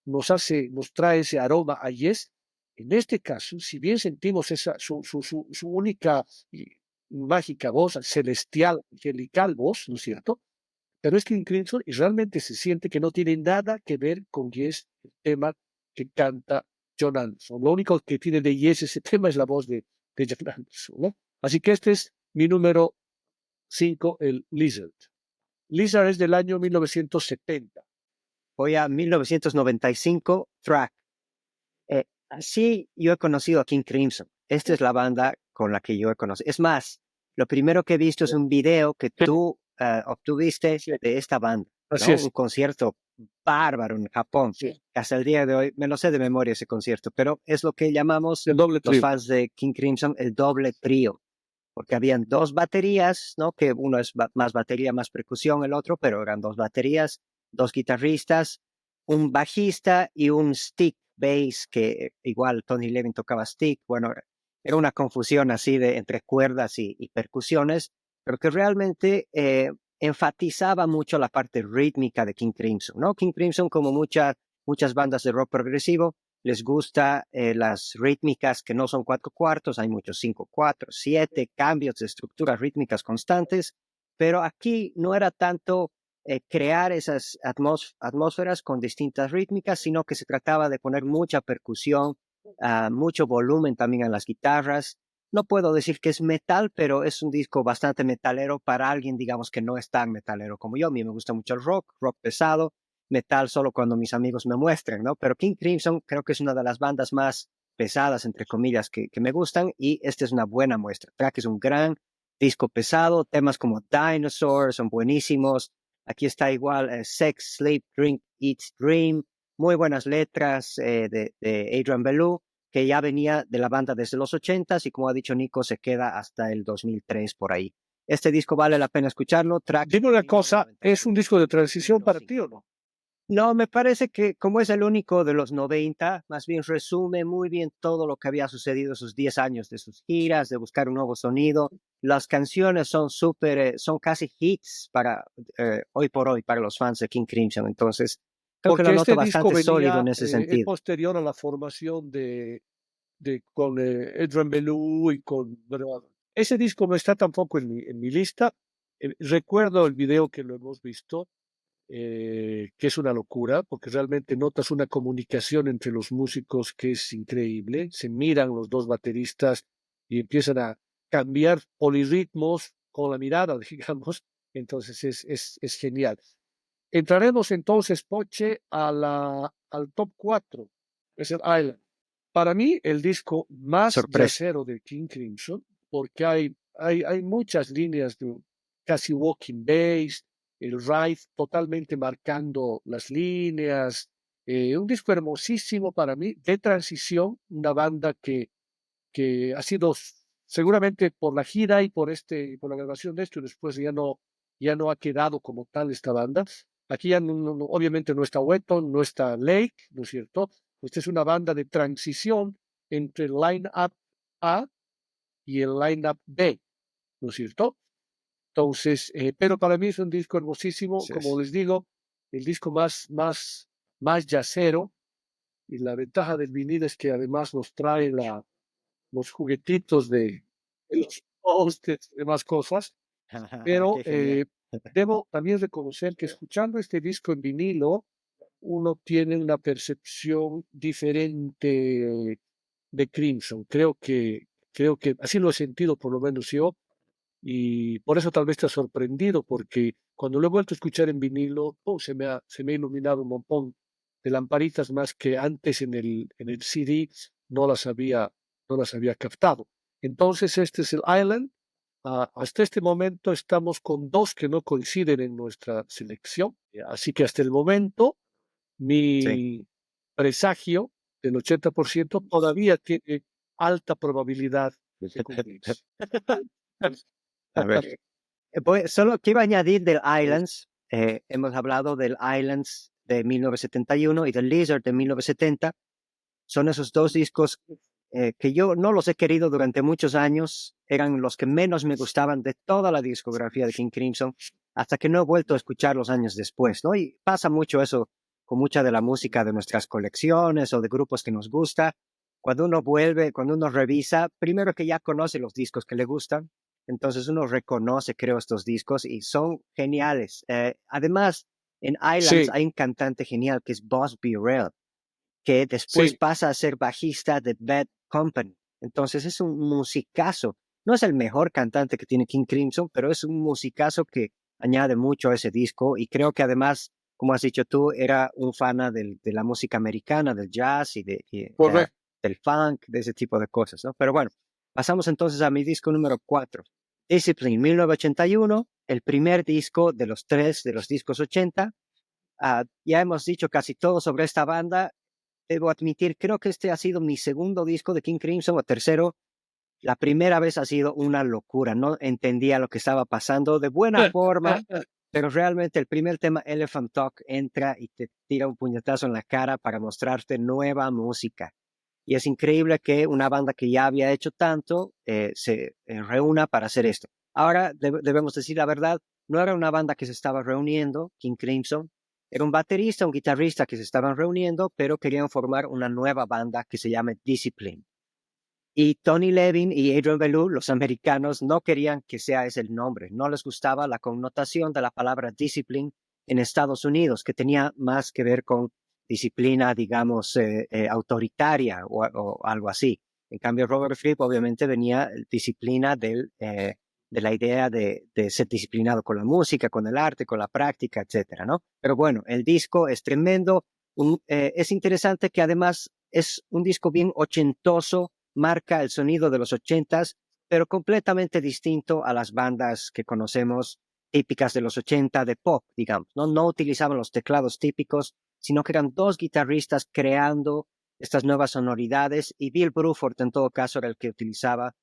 nos trae ese aroma a Yes, en este caso, si bien sentimos su única y mágica voz, celestial, angelical voz, ¿no es cierto? Pero es King Crimson y realmente se siente que no tiene nada que ver con Yes, el tema que canta John Anderson. Lo único que tiene de Yes ese tema es la voz de John Anderson, ¿no? Así que este es mi número 5, el Lizard. Lizard es del año 1970. Voy a 1995, Track. Así yo he conocido a King Crimson. Esta es la banda con la que yo he conocido. Es más, lo primero que he visto es un video que tú obtuviste de esta banda, Así ¿no? es. Un concierto bárbaro en Japón. Sí. Hasta el día de hoy me lo sé de memoria ese concierto, pero es lo que llamamos El doble los trío. fans de King Crimson el doble trío, porque habían dos baterías, ¿no? Que uno es más batería, más percusión, el otro, pero eran dos baterías, dos guitarristas, un bajista y un stick bass, que igual Tony Levin tocaba stick. Bueno, era una confusión así de entre cuerdas y percusiones, pero que realmente enfatizaba mucho la parte rítmica de King Crimson, ¿no? King Crimson, como muchas bandas de rock progresivo, les gusta las rítmicas que no son 4/4, hay muchos 5/4, 7 cambios de estructuras rítmicas constantes, pero aquí no era tanto crear esas atmósferas con distintas rítmicas, sino que se trataba de poner mucha percusión, mucho volumen también en las guitarras. No puedo decir que es metal, pero es un disco bastante metalero para alguien, digamos, que no es tan metalero como yo. A mí me gusta mucho el rock pesado, metal solo cuando mis amigos me muestran, ¿no? Pero King Crimson creo que es una de las bandas más pesadas, entre comillas, que me gustan, y esta es una buena muestra. Track es un gran disco pesado, temas como Dinosaur son buenísimos. Aquí está igual Sex, Sleep, Drink, Eat, Dream, muy buenas letras de Adrian Belew, que ya venía de la banda desde los 80s y como ha dicho Nico, se queda hasta el 2003 por ahí. Este disco vale la pena escucharlo. Track Dime una cosa, ¿es un disco de transición para ti o no? No, me parece que como es el único de los 90, más bien resume muy bien todo lo que había sucedido esos 10 años de sus giras, de buscar un nuevo sonido. Las canciones son son casi hits para hoy por hoy para los fans de King Crimson. Entonces, creo que lo Porque noto este disco bastante sólido en venía, ese es sentido. posterior a la formación con Adrian Belew y bueno, ese disco no está tampoco en mi lista. Recuerdo el video que lo hemos visto, que es una locura, porque realmente notas una comunicación entre los músicos que es increíble. Se miran los dos bateristas y empiezan a cambiar polirritmos con la mirada, digamos. Entonces es genial. Entraremos entonces, Poche, al top 4, es el Island. Para mí, el disco más Sorpresa. jazzero de King Crimson, porque hay muchas líneas de casi walking bass, el ride totalmente marcando las líneas, un disco hermosísimo para mí, de transición, una banda que ha sido seguramente por la gira y por la grabación de esto, y después ya no ha quedado como tal esta banda. Aquí ya obviamente no está Wetton, no está Lake, ¿no es cierto? Esta es una banda de transición entre el line-up A y el line-up B, ¿no es cierto? Entonces, pero para mí es un disco hermosísimo, como les digo, el disco más jazzero, y la ventaja del vinil es que además nos trae los juguetitos de los post-its y demás cosas, pero Qué genial. debo también reconocer que escuchando este disco en vinilo, uno tiene una percepción diferente de Crimson. Creo que así lo he sentido por lo menos yo, y por eso tal vez te ha sorprendido, porque cuando lo he vuelto a escuchar en vinilo, se me ha iluminado un montón de lamparitas más que antes en el CD no las había captado. Entonces, este es el Island. Hasta este momento estamos con dos que no coinciden en nuestra selección. Así que hasta el momento, Sí. mi presagio del 80% todavía tiene alta probabilidad de cumplirse. A ver. Solo quiero añadir del Islands. Hemos hablado del Islands de 1971 y del Lizard de 1970. Son esos dos discos que yo no los he querido durante muchos años, eran los que menos me gustaban de toda la discografía de King Crimson, hasta que no he vuelto a escucharlos años después, ¿no? Y pasa mucho eso con mucha de la música de nuestras colecciones o de grupos que nos gusta. Cuando uno vuelve, cuando uno revisa, primero que ya conoce los discos que le gustan, entonces uno reconoce, creo, estos discos y son geniales. Además, en Islands Sí, hay un cantante genial que es Boss Burrell, que después sí, pasa a ser bajista de Bad Company. Entonces es un musicazo. No es el mejor cantante que tiene King Crimson, pero es un musicazo que añade mucho a ese disco y creo que además, como has dicho tú, era un fan de la música americana, del jazz correcto. del funk, de ese tipo de cosas, ¿no? Pero bueno, pasamos entonces a mi disco número 4. Discipline, 1981, el primer disco de los tres de los discos 80. Ya hemos dicho casi todo sobre esta banda. Debo admitir, creo que este ha sido mi segundo disco de King Crimson o tercero. La primera vez ha sido una locura, no entendía lo que estaba pasando de buena forma, pero realmente el primer tema, Elephant Talk, entra y te tira un puñetazo en la cara para mostrarte nueva música. Y es increíble que una banda que ya había hecho tanto se reúna para hacer esto. Ahora debemos decir la verdad, no era una banda que se estaba reuniendo, King Crimson, era un baterista, un guitarrista que se estaban reuniendo, pero querían formar una nueva banda que se llame Discipline. Y Tony Levin y Adrian Belew, los americanos, no querían que sea ese el nombre. No les gustaba la connotación de la palabra discipline en Estados Unidos, que tenía más que ver con disciplina, digamos, autoritaria o algo así. En cambio, Robert Fripp obviamente venía disciplina de la idea de ser disciplinado con la música, con el arte, con la práctica, etcétera, ¿no? Pero bueno, el disco es tremendo. Es interesante que además es un disco bien ochentoso, marca el sonido de los ochentas, pero completamente distinto a las bandas que conocemos típicas de los 80 de pop, digamos, ¿no? No utilizaban los teclados típicos, sino que eran dos guitarristas creando estas nuevas sonoridades y Bill Bruford en todo caso era el que utilizaba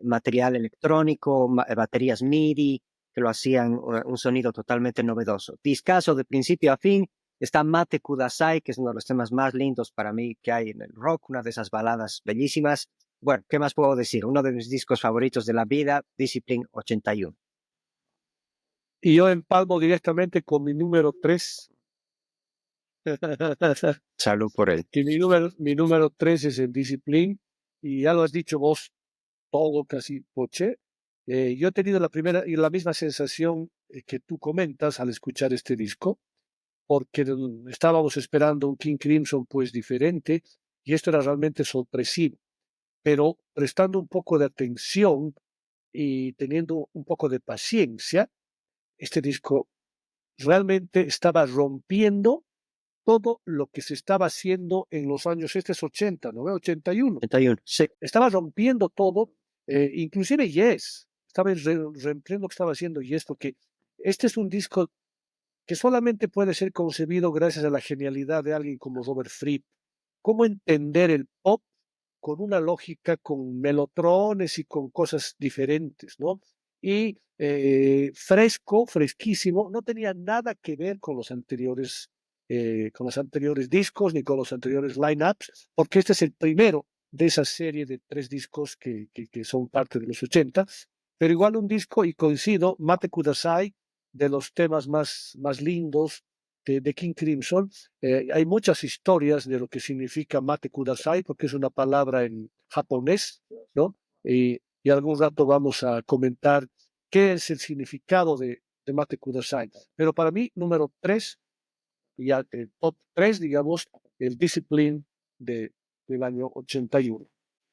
material electrónico, baterías MIDI, que lo hacían un sonido totalmente novedoso. Discazo de principio a fin. Está Mate Kudasai, que es uno de los temas más lindos para mí que hay en el rock, una de esas baladas bellísimas. Bueno, ¿qué más puedo decir? Uno de mis discos favoritos de la vida, Discipline 81. Y yo empalmo directamente con mi número 3. Salud por él. Que mi número 3 es el Discipline, y ya lo has dicho vos todo casi, Poche. Yo he tenido la primera y la misma sensación que tú comentas al escuchar este disco, porque estábamos esperando un King Crimson pues diferente, y esto era realmente sorpresivo, pero prestando un poco de atención y teniendo un poco de paciencia, este disco realmente estaba rompiendo todo lo que se estaba haciendo en los años 80, ¿no? 81. 81, sí. Estaba rompiendo todo, inclusive Yes. Estaba rompiendo lo que estaba haciendo Yes, porque este es un disco que solamente puede ser concebido gracias a la genialidad de alguien como Robert Fripp. ¿Cómo entender el pop con una lógica, con melotrones y con cosas diferentes, ¿no? Y fresco, fresquísimo, no tenía nada que ver con los anteriores discos ni con los anteriores lineups, porque este es el primero de esa serie de 3 discos que son parte de los 80, pero igual un disco, y coincido, Mate Kudasai, de los temas más lindos de King Crimson. Hay muchas historias de lo que significa Mate Kudasai, porque es una palabra en japonés, ¿no? Y algún rato vamos a comentar qué es el significado de Mate Kudasai. Pero para mí, número 3, ya el top 3, digamos, el Discipline del año 81.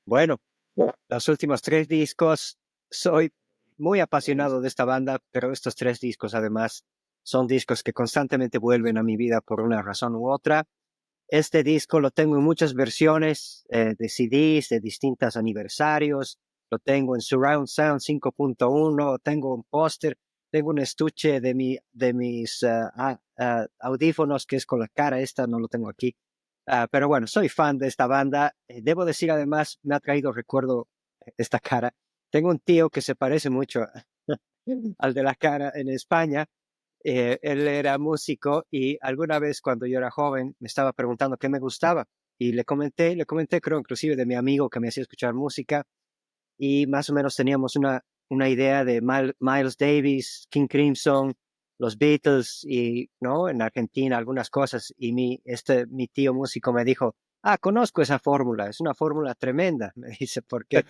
Bueno, los últimos tres discos, soy muy apasionado de esta banda, pero estos tres discos además son discos que constantemente vuelven a mi vida por una razón u otra. Este disco lo tengo en muchas versiones de CDs de distintos aniversarios. Lo tengo en Surround Sound 5.1. Tengo un póster. Tengo un estuche de mis audífonos que es con la cara esta. No lo tengo aquí. Pero bueno, soy fan de esta banda. Debo decir además, me ha traído recuerdo esta cara. Tengo un tío que se parece mucho al de la cara en España. Él era músico y alguna vez cuando yo era joven me estaba preguntando qué me gustaba. Y le comenté, creo, inclusive de mi amigo que me hacía escuchar música, y más o menos teníamos una idea de Miles Davis, King Crimson, los Beatles y, ¿no? En Argentina algunas cosas. Y mi tío músico me dijo, conozco esa fórmula, es una fórmula tremenda. Me dice, ¿por qué?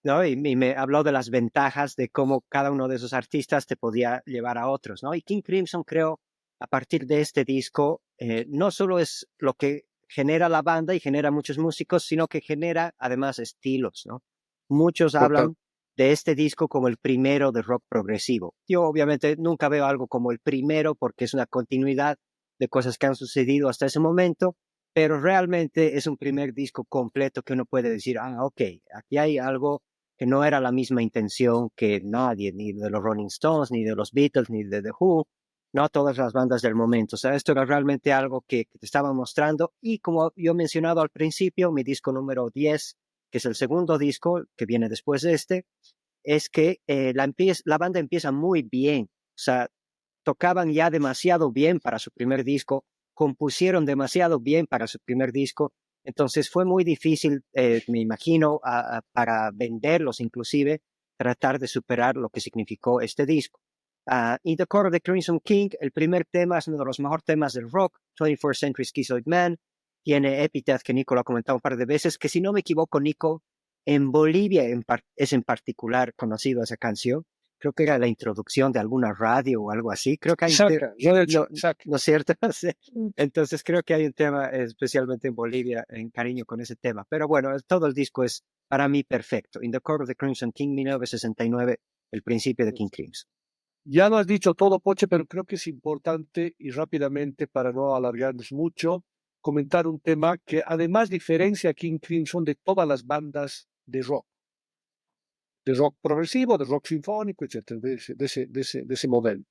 ¿No? Y me habló de las ventajas de cómo cada uno de esos artistas te podía llevar a otros, ¿no? Y King Crimson, creo, a partir de este disco, no solo es lo que genera la banda y genera muchos músicos, sino que genera además estilos, ¿no? Muchos Total. hablan de este disco como el primero de rock progresivo. Yo obviamente nunca veo algo como el primero porque es una continuidad de cosas que han sucedido hasta ese momento, pero realmente es un primer disco completo que uno puede decir, ok, aquí hay algo que no era la misma intención que nadie, ni de los Rolling Stones, ni de los Beatles, ni de The Who, no todas las bandas del momento. O sea, esto era realmente algo que te estaban mostrando. Y como yo he mencionado al principio, mi disco número 10, que es el segundo disco que viene después de este, es que la banda empieza muy bien. O sea, tocaban ya demasiado bien para su primer disco, compusieron demasiado bien para su primer disco, entonces fue muy difícil, me imagino, para venderlos inclusive, tratar de superar lo que significó este disco. In the Core of the Crimson King, el primer tema es uno de los mejores temas del rock, 24th Century Schizoid Man, tiene Epitaph, que Nico lo ha comentado un par de veces, que si no me equivoco, Nico, en Bolivia es en particular conocido esa canción, creo que era la introducción de alguna radio o algo así. Creo que hay Saca, yo de hecho, no, saca. ¿no es cierto? Sí. Entonces creo que hay un tema, especialmente en Bolivia, en cariño con ese tema. Pero bueno, todo el disco es para mí perfecto. In the Core of the Crimson King, 1969, el principio de King Crimson. Ya lo has dicho todo, Poche, pero creo que es importante y rápidamente, para no alargarnos mucho, comentar un tema que además diferencia a King Crimson de todas las bandas de rock progresivo, de rock sinfónico, etcétera, de ese modelo.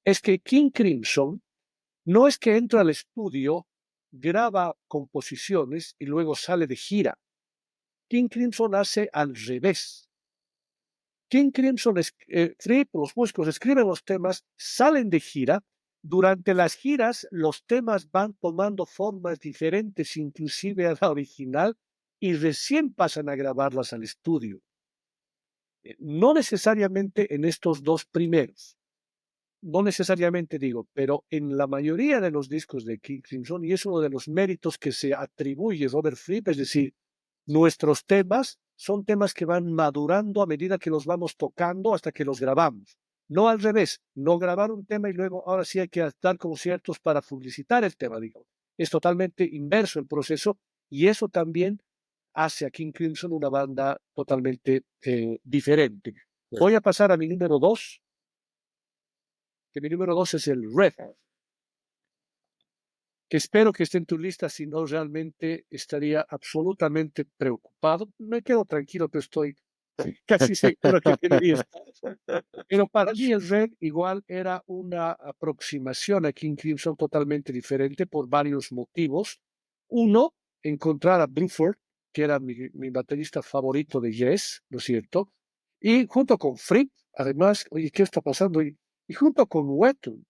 Es que King Crimson no es que entra al estudio, graba composiciones y luego sale de gira. King Crimson hace al revés. King Crimson, los músicos escriben los temas, salen de gira. Durante las giras, los temas van tomando formas diferentes, inclusive a la original, y recién pasan a grabarlas al estudio. No necesariamente en estos dos primeros, no necesariamente digo, pero en la mayoría de los discos de King Crimson, y es uno de los méritos que se atribuye Robert Fripp, es decir, nuestros temas son temas que van madurando a medida que los vamos tocando hasta que los grabamos. No al revés, no grabar un tema y luego ahora sí hay que dar conciertos para publicitar el tema, digamos. Es totalmente inverso el proceso y eso también hace a King Crimson una banda totalmente diferente. Voy a pasar a mi número 2, que mi número 2 es el Red, que espero que esté en tu lista, si no realmente estaría absolutamente preocupado. Me quedo tranquilo que estoy casi seguro que debería estar. Pero para mí el Red igual era una aproximación a King Crimson totalmente diferente por varios motivos. Uno, encontrar a Bruford, que era mi baterista favorito de Yes, ¿no es cierto? Y junto con Fripp, además, oye, ¿qué está pasando? Y junto con Wetton,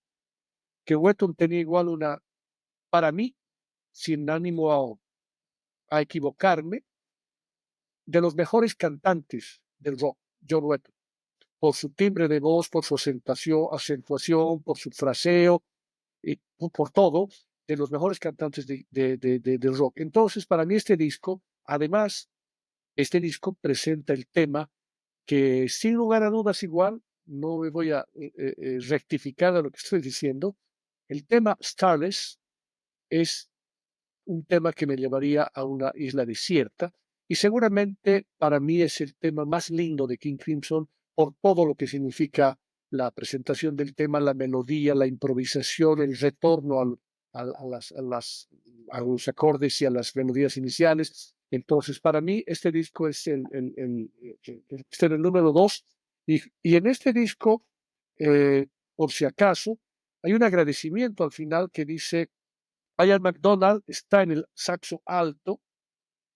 que Wetton tenía igual para mí, sin ánimo a equivocarme, de los mejores cantantes del rock, John Wetton, por su timbre de voz, por su acentuación, por su fraseo, y por todo, de los mejores cantantes del rock. Entonces, para mí este disco, además, este disco presenta el tema que, sin lugar a dudas, igual, no me voy a rectificar de lo que estoy diciendo, el tema Starless es un tema que me llevaría a una isla desierta y seguramente para mí es el tema más lindo de King Crimson por todo lo que significa la presentación del tema, la melodía, la improvisación, el retorno a los acordes y a las melodías iniciales. Entonces, para mí, este disco es el número 2 y en este disco, por si acaso, hay un agradecimiento al final que dice Ian McDonald está en el saxo alto,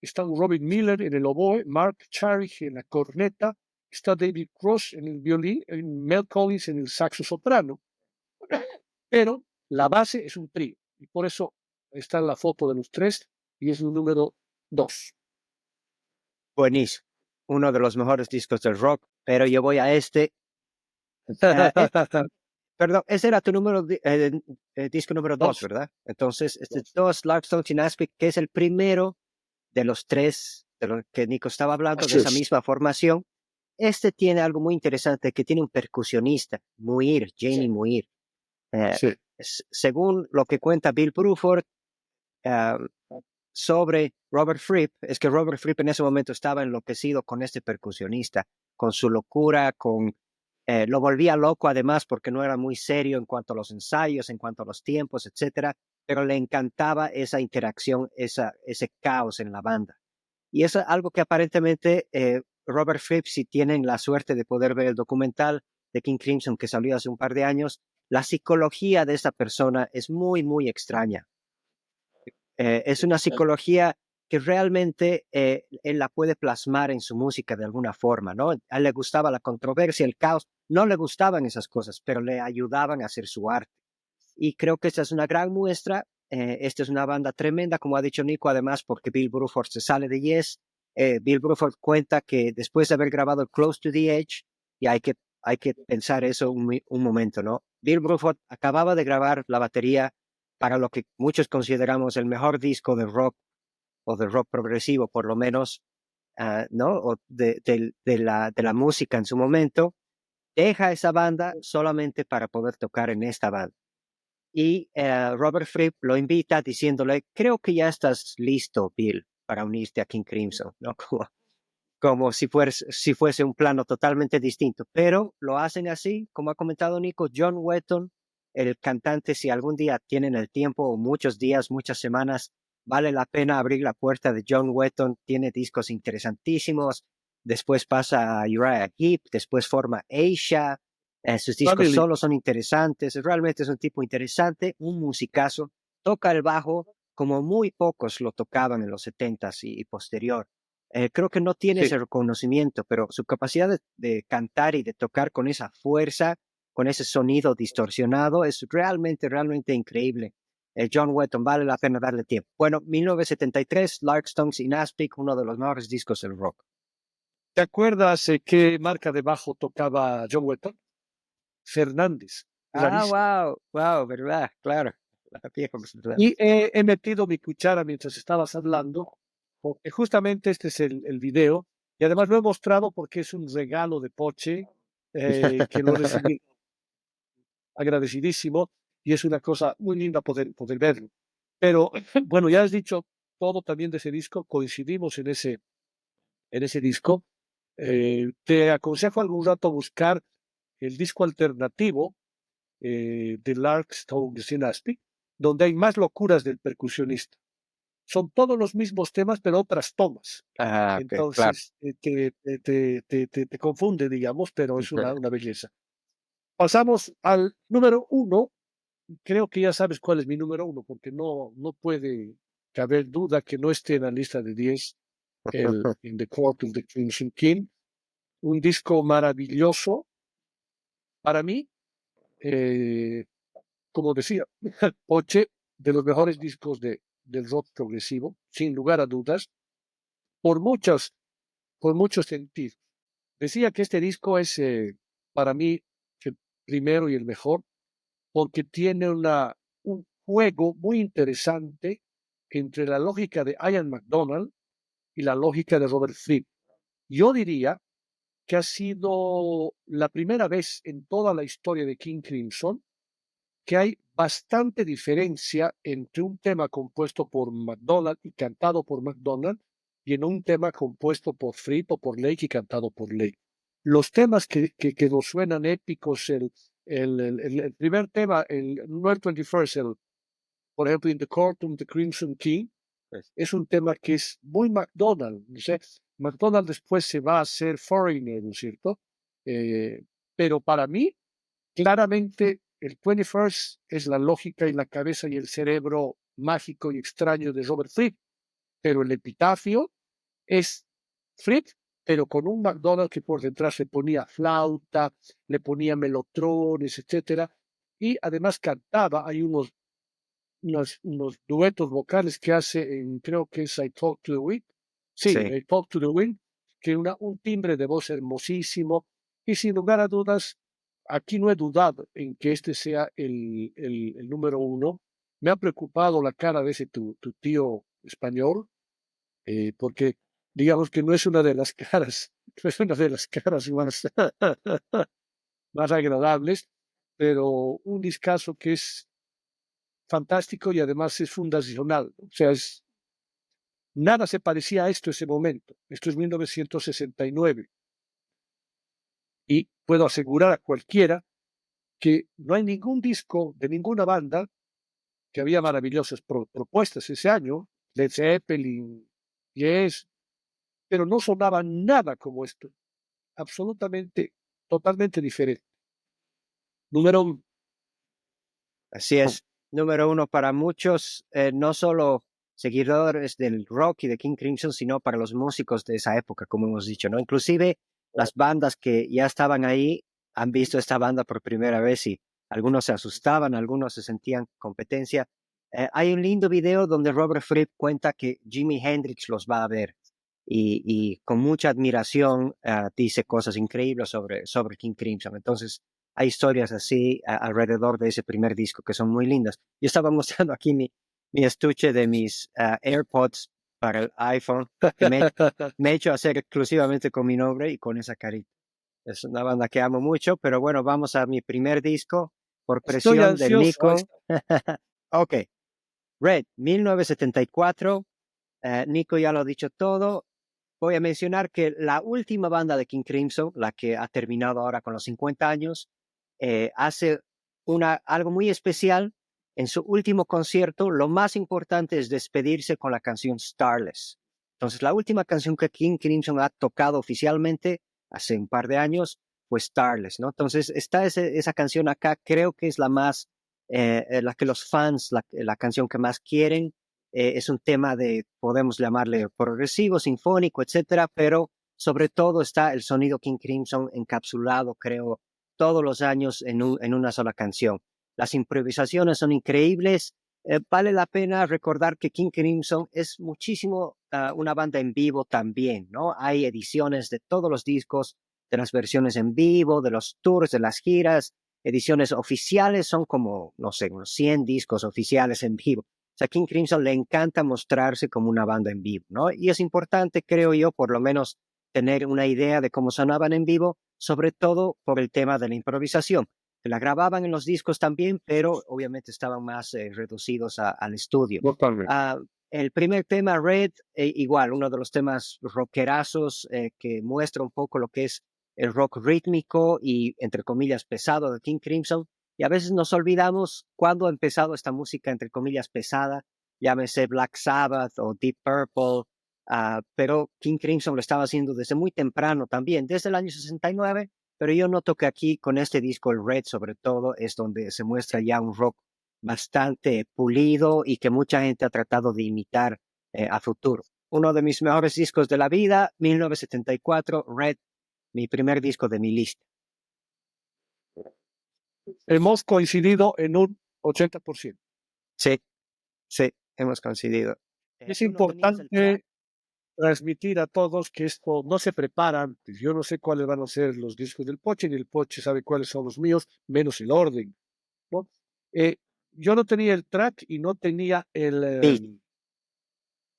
está Robin Miller en el oboe, Mark Charich en la corneta, está David Cross en el violín, y Mel Collins en el saxo soprano. Pero la base es un trío y por eso está en la foto de los tres. y es un número 2. Buenísimo. Uno de los mejores discos del rock, pero yo voy a este. Perdón, ese era tu disco número 2, 2. ¿verdad? Entonces, este es 2, Lark, Stones in Aspic, que es el primero de los 3 de los que Nico estaba hablando, de Así esa es. misma formación. Este tiene algo muy interesante, que tiene un percusionista, Muir, Jamie Muir. Eh, Sí. Según lo que cuenta Bill Bruford eh, sobre Robert Fripp, es que Robert Fripp en ese momento estaba enloquecido con este percusionista, con su locura, lo volvía loco además porque no era muy serio en cuanto a los ensayos, en cuanto a los tiempos, etcétera, pero le encantaba esa interacción, ese caos en la banda. Y eso es algo que aparentemente Robert Fripp, si tienen la suerte de poder ver el documental de King Crimson que salió hace un par de años, la psicología de esa persona es muy, muy extraña. Es una psicología que realmente él la puede plasmar en su música de alguna forma, ¿no? A él le gustaba la controversia, el caos, no le gustaban esas cosas, pero le ayudaban a hacer su arte. Y creo que esta es una gran muestra. Esta es una banda tremenda, como ha dicho Nico, además porque Bill Bruford se sale de Yes. Bill Bruford cuenta que después de haber grabado Close to the Edge, y hay que pensar eso un momento, ¿no? Bill Bruford acababa de grabar la batería para lo que muchos consideramos el mejor disco de rock o de rock progresivo, por lo menos, ¿no? O de la música en su momento. Deja esa banda solamente para poder tocar en esta banda. Y Robert Fripp lo invita diciéndole, creo que ya estás listo, Bill, para unirte a King Crimson, ¿no? Como si fuese un plano totalmente distinto. Pero lo hacen así, como ha comentado Nico, John Wetton, el cantante, si algún día tienen el tiempo, o muchos días, muchas semanas, vale la pena abrir la puerta de John Wetton, tiene discos interesantísimos, después pasa a Uriah Heep, después forma Asia, sus discos Family. solos son interesantes, realmente es un tipo interesante, un musicazo, toca el bajo como muy pocos lo tocaban en los 70s y posterior. Creo que no tiene Sí. ese reconocimiento, pero su capacidad de cantar y de tocar con esa fuerza, con ese sonido distorsionado, es realmente, realmente increíble. John Wetton, vale la pena darle tiempo. Bueno, 1973, Lark, Stones in Aspic, uno de los mejores discos del rock. ¿Te acuerdas qué marca de bajo tocaba John Wetton? Fernández, Ah, clarísimo. wow, verdad, claro. La vieja verdad. Y he metido mi cuchara mientras estabas hablando, porque justamente este es el video, y además lo he mostrado porque es un regalo de Poche, que lo recibí agradecidísimo, y es una cosa muy linda poder verlo. Pero bueno, ya has dicho todo también de ese disco, coincidimos en ese disco. Te aconsejo algún rato buscar el disco alternativo de Lark, Stones in Aspic, donde hay más locuras del percusionista. Son todos los mismos temas, pero otras tomas. Ah, ok, claro. Entonces, te confunde, digamos, pero es una belleza. Pasamos al número 1. Creo que ya sabes cuál es mi número 1, porque no puede caber duda que no esté en la lista de 10 el In the Court of the Crimson King. Un disco maravilloso para mí. eh, Como decía, Poche, de los mejores discos del rock progresivo, sin lugar a dudas, por por muchos sentidos. Decía que este disco es para mí el primero y el mejor, porque tiene un juego muy interesante entre la lógica de Ian MacDonald y la lógica de Robert Fripp. Yo diría que ha sido la primera vez en toda la historia de King Crimson que hay bastante diferencia entre un tema compuesto por McDonald y cantado por McDonald y en un tema compuesto por Fripp o por Lake y cantado por Lake. Los temas que nos suenan épicos, el primer tema, el November 21st, por ejemplo, In the Court of the Crimson King, es un tema que es muy McDonald. ¿No sé? McDonald después se va a hacer Foreigner, ¿no es cierto? Pero para mí, claramente, el 21st es la lógica y la cabeza y el cerebro mágico y extraño de Robert Fripp, pero el epitafio es Fripp, pero con un McDonald que por detrás le ponía flauta, le ponía melotrones, etcétera, y además cantaba. Hay unos duetos vocales que hace creo que es I Talk to the Wind. Sí, Sí. I Talk to the Wind, que un timbre de voz hermosísimo. Y sin lugar a dudas, aquí no he dudado en que este sea el número uno. Me ha preocupado la cara de ese tu tío español, porque digamos que no es una de las caras, no es una de las caras más, más agradables, pero un discazo que es fantástico y además es fundacional. O sea, nada se parecía a esto en ese momento. Esto es 1969. Y puedo asegurar a cualquiera que no hay ningún disco de ninguna banda que había maravillosas propuestas ese año, Led Zeppelin, Yes, pero no sonaba nada como esto. Absolutamente, totalmente diferente. Número uno. Así es, número uno para muchos, no solo seguidores del rock y de King Crimson, sino para los músicos de esa época, como hemos dicho, ¿no? Inclusive las bandas que ya estaban ahí han visto esta banda por primera vez y algunos se asustaban, algunos se sentían competencia. Hay un lindo video donde Robert Fripp cuenta que Jimi Hendrix los va a ver y con mucha admiración dice cosas increíbles sobre King Crimson. Entonces, hay historias así alrededor de ese primer disco que son muy lindas. Yo estaba mostrando aquí mi estuche de mis AirPods para el iPhone, que me he hecho hacer exclusivamente con mi nombre y con esa carita. Es una banda que amo mucho, pero bueno, vamos a mi primer disco por Estoy presión de ansioso. Ahí Nico. está. Ok, Red, 1974. Nico ya lo ha dicho todo. Voy a mencionar que la última banda de King Crimson, la que ha terminado ahora con los 50 años, hace algo muy especial. En su último concierto, lo más importante es despedirse con la canción Starless. Entonces, la última canción que King Crimson ha tocado oficialmente hace un par de años fue Starless, ¿no? Entonces, está esa canción acá, creo que es la más, la que los fans, la canción que más quieren. Es un tema de, podemos llamarle progresivo, sinfónico, etcétera, pero sobre todo está el sonido King Crimson encapsulado, creo, todos los años en una sola canción. Las improvisaciones son increíbles. Vale la pena recordar que King Crimson es muchísimo una banda en vivo también, ¿no? Hay ediciones de todos los discos, de las versiones en vivo, de los tours, de las giras, ediciones oficiales, son como, no sé, unos 100 discos oficiales en vivo. O sea, King Crimson le encanta mostrarse como una banda en vivo, ¿no? Y es importante, creo yo, por lo menos tener una idea de cómo sonaban en vivo, sobre todo por el tema de la improvisación. La grababan en los discos también, pero obviamente estaban más reducidos al estudio. Totalmente. El primer tema, Red, igual, uno de los temas rockerazos que muestra un poco lo que es el rock rítmico y, entre comillas, pesado de King Crimson. Y a veces nos olvidamos cuándo ha empezado esta música, entre comillas, pesada, llámese Black Sabbath o Deep Purple, pero King Crimson lo estaba haciendo desde muy temprano también, desde el año 69, pero yo noto que aquí con este disco, el Red sobre todo, es donde se muestra ya un rock bastante pulido y que mucha gente ha tratado de imitar a futuro. Uno de mis mejores discos de la vida, 1974, Red, mi primer disco de mi lista. Hemos coincidido en un 80%. Sí, sí, hemos coincidido. Es Tú no tenías el track. importante transmitir a todos que esto no se prepara antes. Yo no sé cuáles van a ser los discos del Poche, ni el Poche sabe cuáles son los míos, menos el orden, ¿no? Yo no tenía el track y no tenía Beat,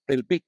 el beat.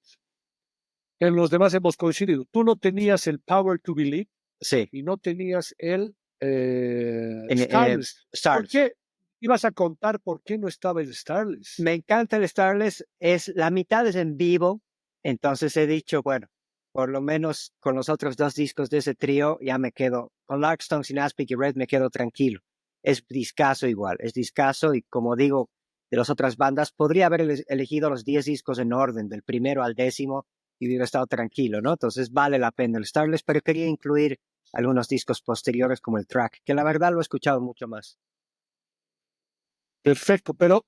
En los demás hemos coincidido. Tú no tenías el Power to Believe sí, y no tenías el en Starless. ¿Por Stars. qué? Ibas a contar por qué no estaba el Starless. Me encanta el Starless, es la mitad es en vivo, entonces he dicho, bueno, por lo menos con los otros dos discos de ese trío ya me quedo, con Larkstone, Aspic y Red me quedo tranquilo. Es discazo igual, es discazo y como digo, de las otras bandas, podría haber elegido los 10 discos en orden, del primero al décimo, y hubiera estado tranquilo, ¿no? Entonces vale la pena el Starless, pero quería incluir algunos discos posteriores como el Track, que la verdad lo he escuchado mucho más. Perfecto, pero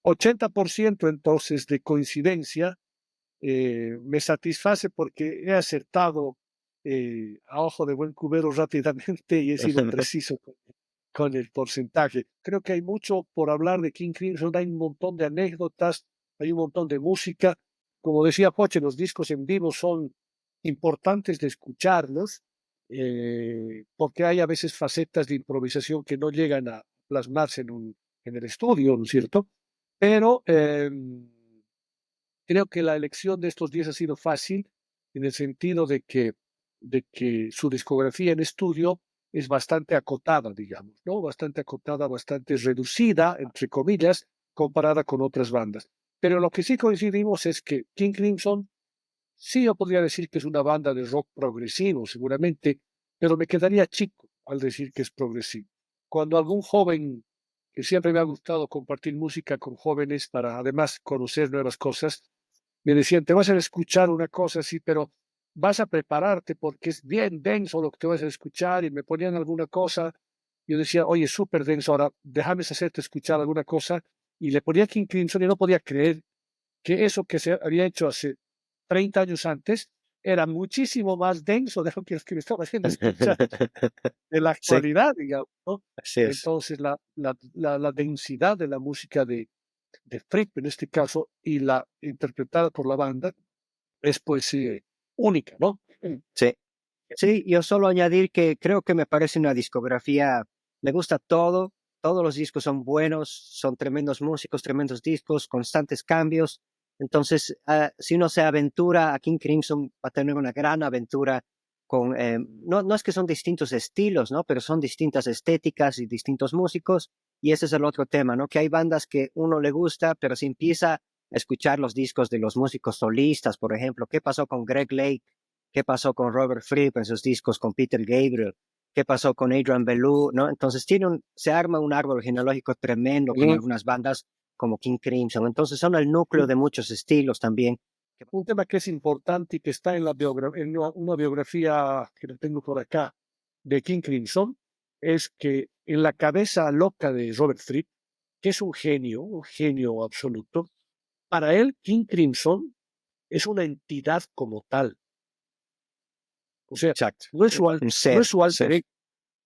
80% entonces de coincidencia me satisface porque he acertado a ojo de buen cubero rápidamente y he sido preciso. con el porcentaje. Creo que hay mucho por hablar de King Crimson, hay un montón de anécdotas, hay un montón de música. Como decía Poche, los discos en vivo son importantes de escucharlos, porque hay a veces facetas de improvisación que no llegan a plasmarse en el estudio, ¿no es cierto? Pero creo que la elección de estos 10 ha sido fácil en el sentido de que su discografía en estudio es bastante acotada, digamos, ¿no? Bastante acotada, bastante reducida, entre comillas, comparada con otras bandas. Pero lo que sí coincidimos es que King Crimson, sí, yo podría decir que es una banda de rock progresivo, seguramente, pero me quedaría chico al decir que es progresivo. Cuando algún joven, que siempre me ha gustado compartir música con jóvenes para además conocer nuevas cosas, me decían, te vas a escuchar una cosa así, pero vas a prepararte porque es bien denso lo que te vas a escuchar, y me ponían alguna cosa. Yo decía, oye, súper denso, ahora déjame hacerte escuchar alguna cosa, y le ponía King Crimson y no podía creer que eso que se había hecho hace 30 años antes era muchísimo más denso de lo que me estaba haciendo escuchar de la Sí, actualidad, digamos, ¿no? así es. Entonces, la densidad de la música de Fripp, en este caso, y la interpretada por la banda, es pues única, ¿no? Sí. Sí, yo solo añadir que creo que me parece una discografía, me gusta todo, todos los discos son buenos, son tremendos músicos, tremendos discos, constantes cambios. Entonces, si uno se aventura a King Crimson, va a tener una gran aventura con, no, no es que son distintos estilos, ¿no? Pero son distintas estéticas y distintos músicos. Y ese es el otro tema, ¿no? Que hay bandas que uno le gusta, pero si empieza a escuchar los discos de los músicos solistas, por ejemplo, ¿qué pasó con Greg Lake? ¿Qué pasó con Robert Fripp en sus discos, con Peter Gabriel? ¿Qué pasó con Adrian Belew? ¿No? Entonces se arma un árbol genealógico tremendo con Ujú. algunas bandas como King Crimson. Entonces son el núcleo de muchos estilos también. Un tema que es importante y que está en una biografía que la tengo por acá de King Crimson, es que en la cabeza loca de Robert Fripp, que es un genio absoluto, para él King Crimson es una entidad como tal. O sea, Exacto. no es su, Un no es ser, su alter ser. ego,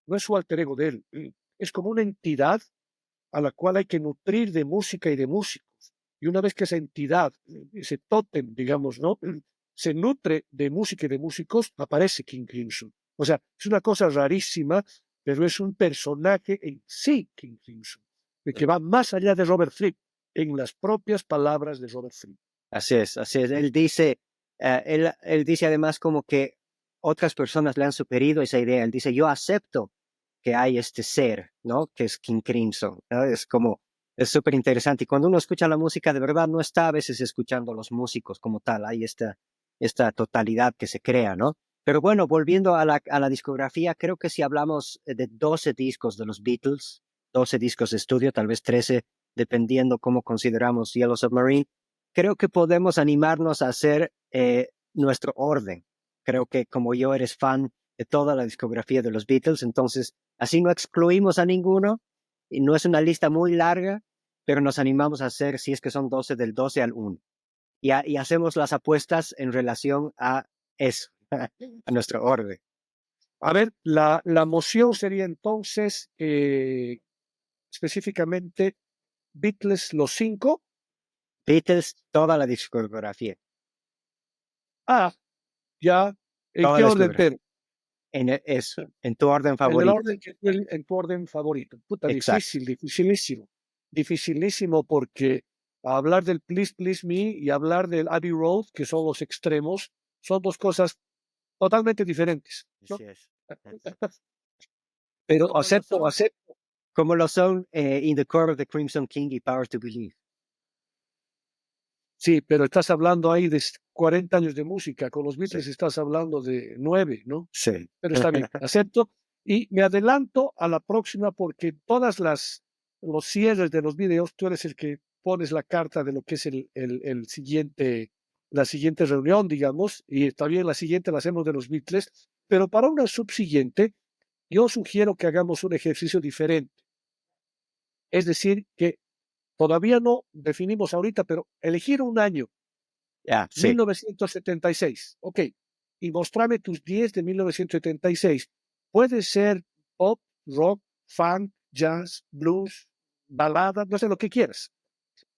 no es su alter ego de él. Es como una entidad a la cual hay que nutrir de música y de músicos. Y una vez que esa entidad, ese tótem, digamos, ¿no? Se nutre de música y de músicos, aparece King Crimson. O sea, es una cosa rarísima, pero es un personaje en sí, King Crimson, de que va más allá de Robert Fripp, en las propias palabras de Robert Fripp. Así es, así es. Él dice además como que otras personas le han sugerido esa idea. Él dice, yo acepto que hay este ser, ¿no? Que es King Crimson, ¿no? Es súper interesante. Y cuando uno escucha la música, de verdad no está a veces escuchando los músicos como tal. Hay esta totalidad que se crea, ¿no? Pero bueno, volviendo a la discografía, creo que si hablamos de 12 discos de los Beatles, 12 discos de estudio, tal vez 13, dependiendo cómo consideramos Yellow Submarine, creo que podemos animarnos a hacer nuestro orden. Creo que como yo eres fan de toda la discografía de los Beatles, entonces así no excluimos a ninguno, y no es una lista muy larga, pero nos animamos a hacer, si es que son 12, del 12 al 1. Y hacemos las apuestas en relación a eso, a nuestro orden. A ver, la moción sería entonces específicamente Beatles los cinco. Beatles, toda la discografía, Ah, ya. ¿En toda qué la orden, discografía. Pedro? En tu orden En el favorito. orden que en tu orden favorito. Puta, Exacto. difícil, dificilísimo. Dificilísimo porque hablar del Please Please Me y hablar del Abbey Road, que son los extremos, son dos cosas totalmente diferentes, ¿no? Así es. Pero Como lo acepto, son, acepto. como lo son In the Court of the Crimson King y Power to Believe. Sí, pero estás hablando ahí de 40 años de música. Con los Sí. Beatles estás hablando de 9, ¿no? Sí. Pero está bien, acepto. Y me adelanto a la próxima porque los cierres de los videos, tú eres el que pones la carta de lo que es el siguiente, la siguiente reunión, digamos, y está bien, la siguiente la hacemos de los Beatles, pero para una subsiguiente, yo sugiero que hagamos un ejercicio diferente. Es decir, que todavía no definimos ahorita, pero elegir un año, Ya, sí. 1976, ok, y mostrame tus 10 de 1976. Puede ser pop, rock, funk, jazz, blues, balada, no sé lo que quieras.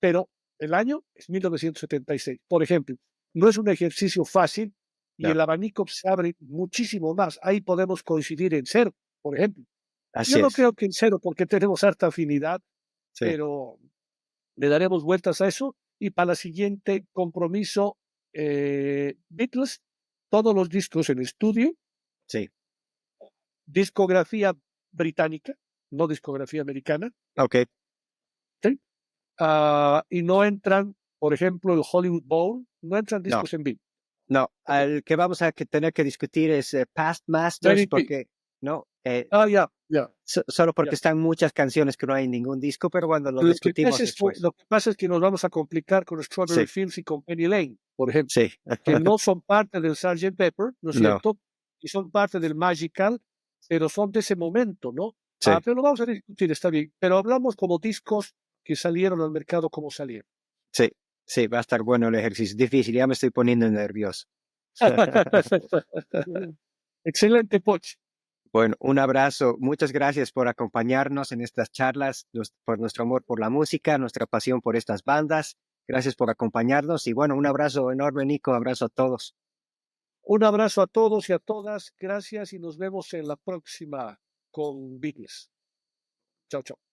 Pero el año es 1976. Por ejemplo, no es un ejercicio fácil y No, el abanico se abre muchísimo más. Ahí podemos coincidir en cero, por ejemplo. Yo así no es. creo que en cero porque tenemos harta afinidad, Sí, pero le daremos vueltas a eso y para la siguiente compromiso, Beatles, todos los discos en estudio, sí. discografía británica, no discografía americana, Ok. ¿sí? Y no entran, por ejemplo, el Hollywood Bowl, no entran No, discos en vivo. no. Ok. Al que vamos a tener que discutir es Past Masters, 20p. porque no, Ya, ya, solo porque ya. están muchas canciones que no hay en ningún disco, pero bueno, lo discutimos después. Lo que pasa es que nos vamos a complicar con Sí, Strawberry Fields y con Penny Lane, por ejemplo, sí. que no son parte del Sgt. Pepper, ¿no es No, cierto? Y son parte del Magical, pero son de ese momento, ¿no? sí, Pero lo vamos a discutir, está bien. Pero hablamos como discos que salieron al mercado como salieron. sí, sí, va a estar bueno el ejercicio. Difícil, ya me estoy poniendo nervioso. Excelente, Poch. Bueno, un abrazo. Muchas gracias por acompañarnos en estas charlas, por nuestro amor por la música, nuestra pasión por estas bandas. Gracias por acompañarnos y bueno, un abrazo enorme, Nico. Abrazo a todos. Un abrazo a todos y a todas. Gracias y nos vemos en la próxima con Beatles. Chao, chao.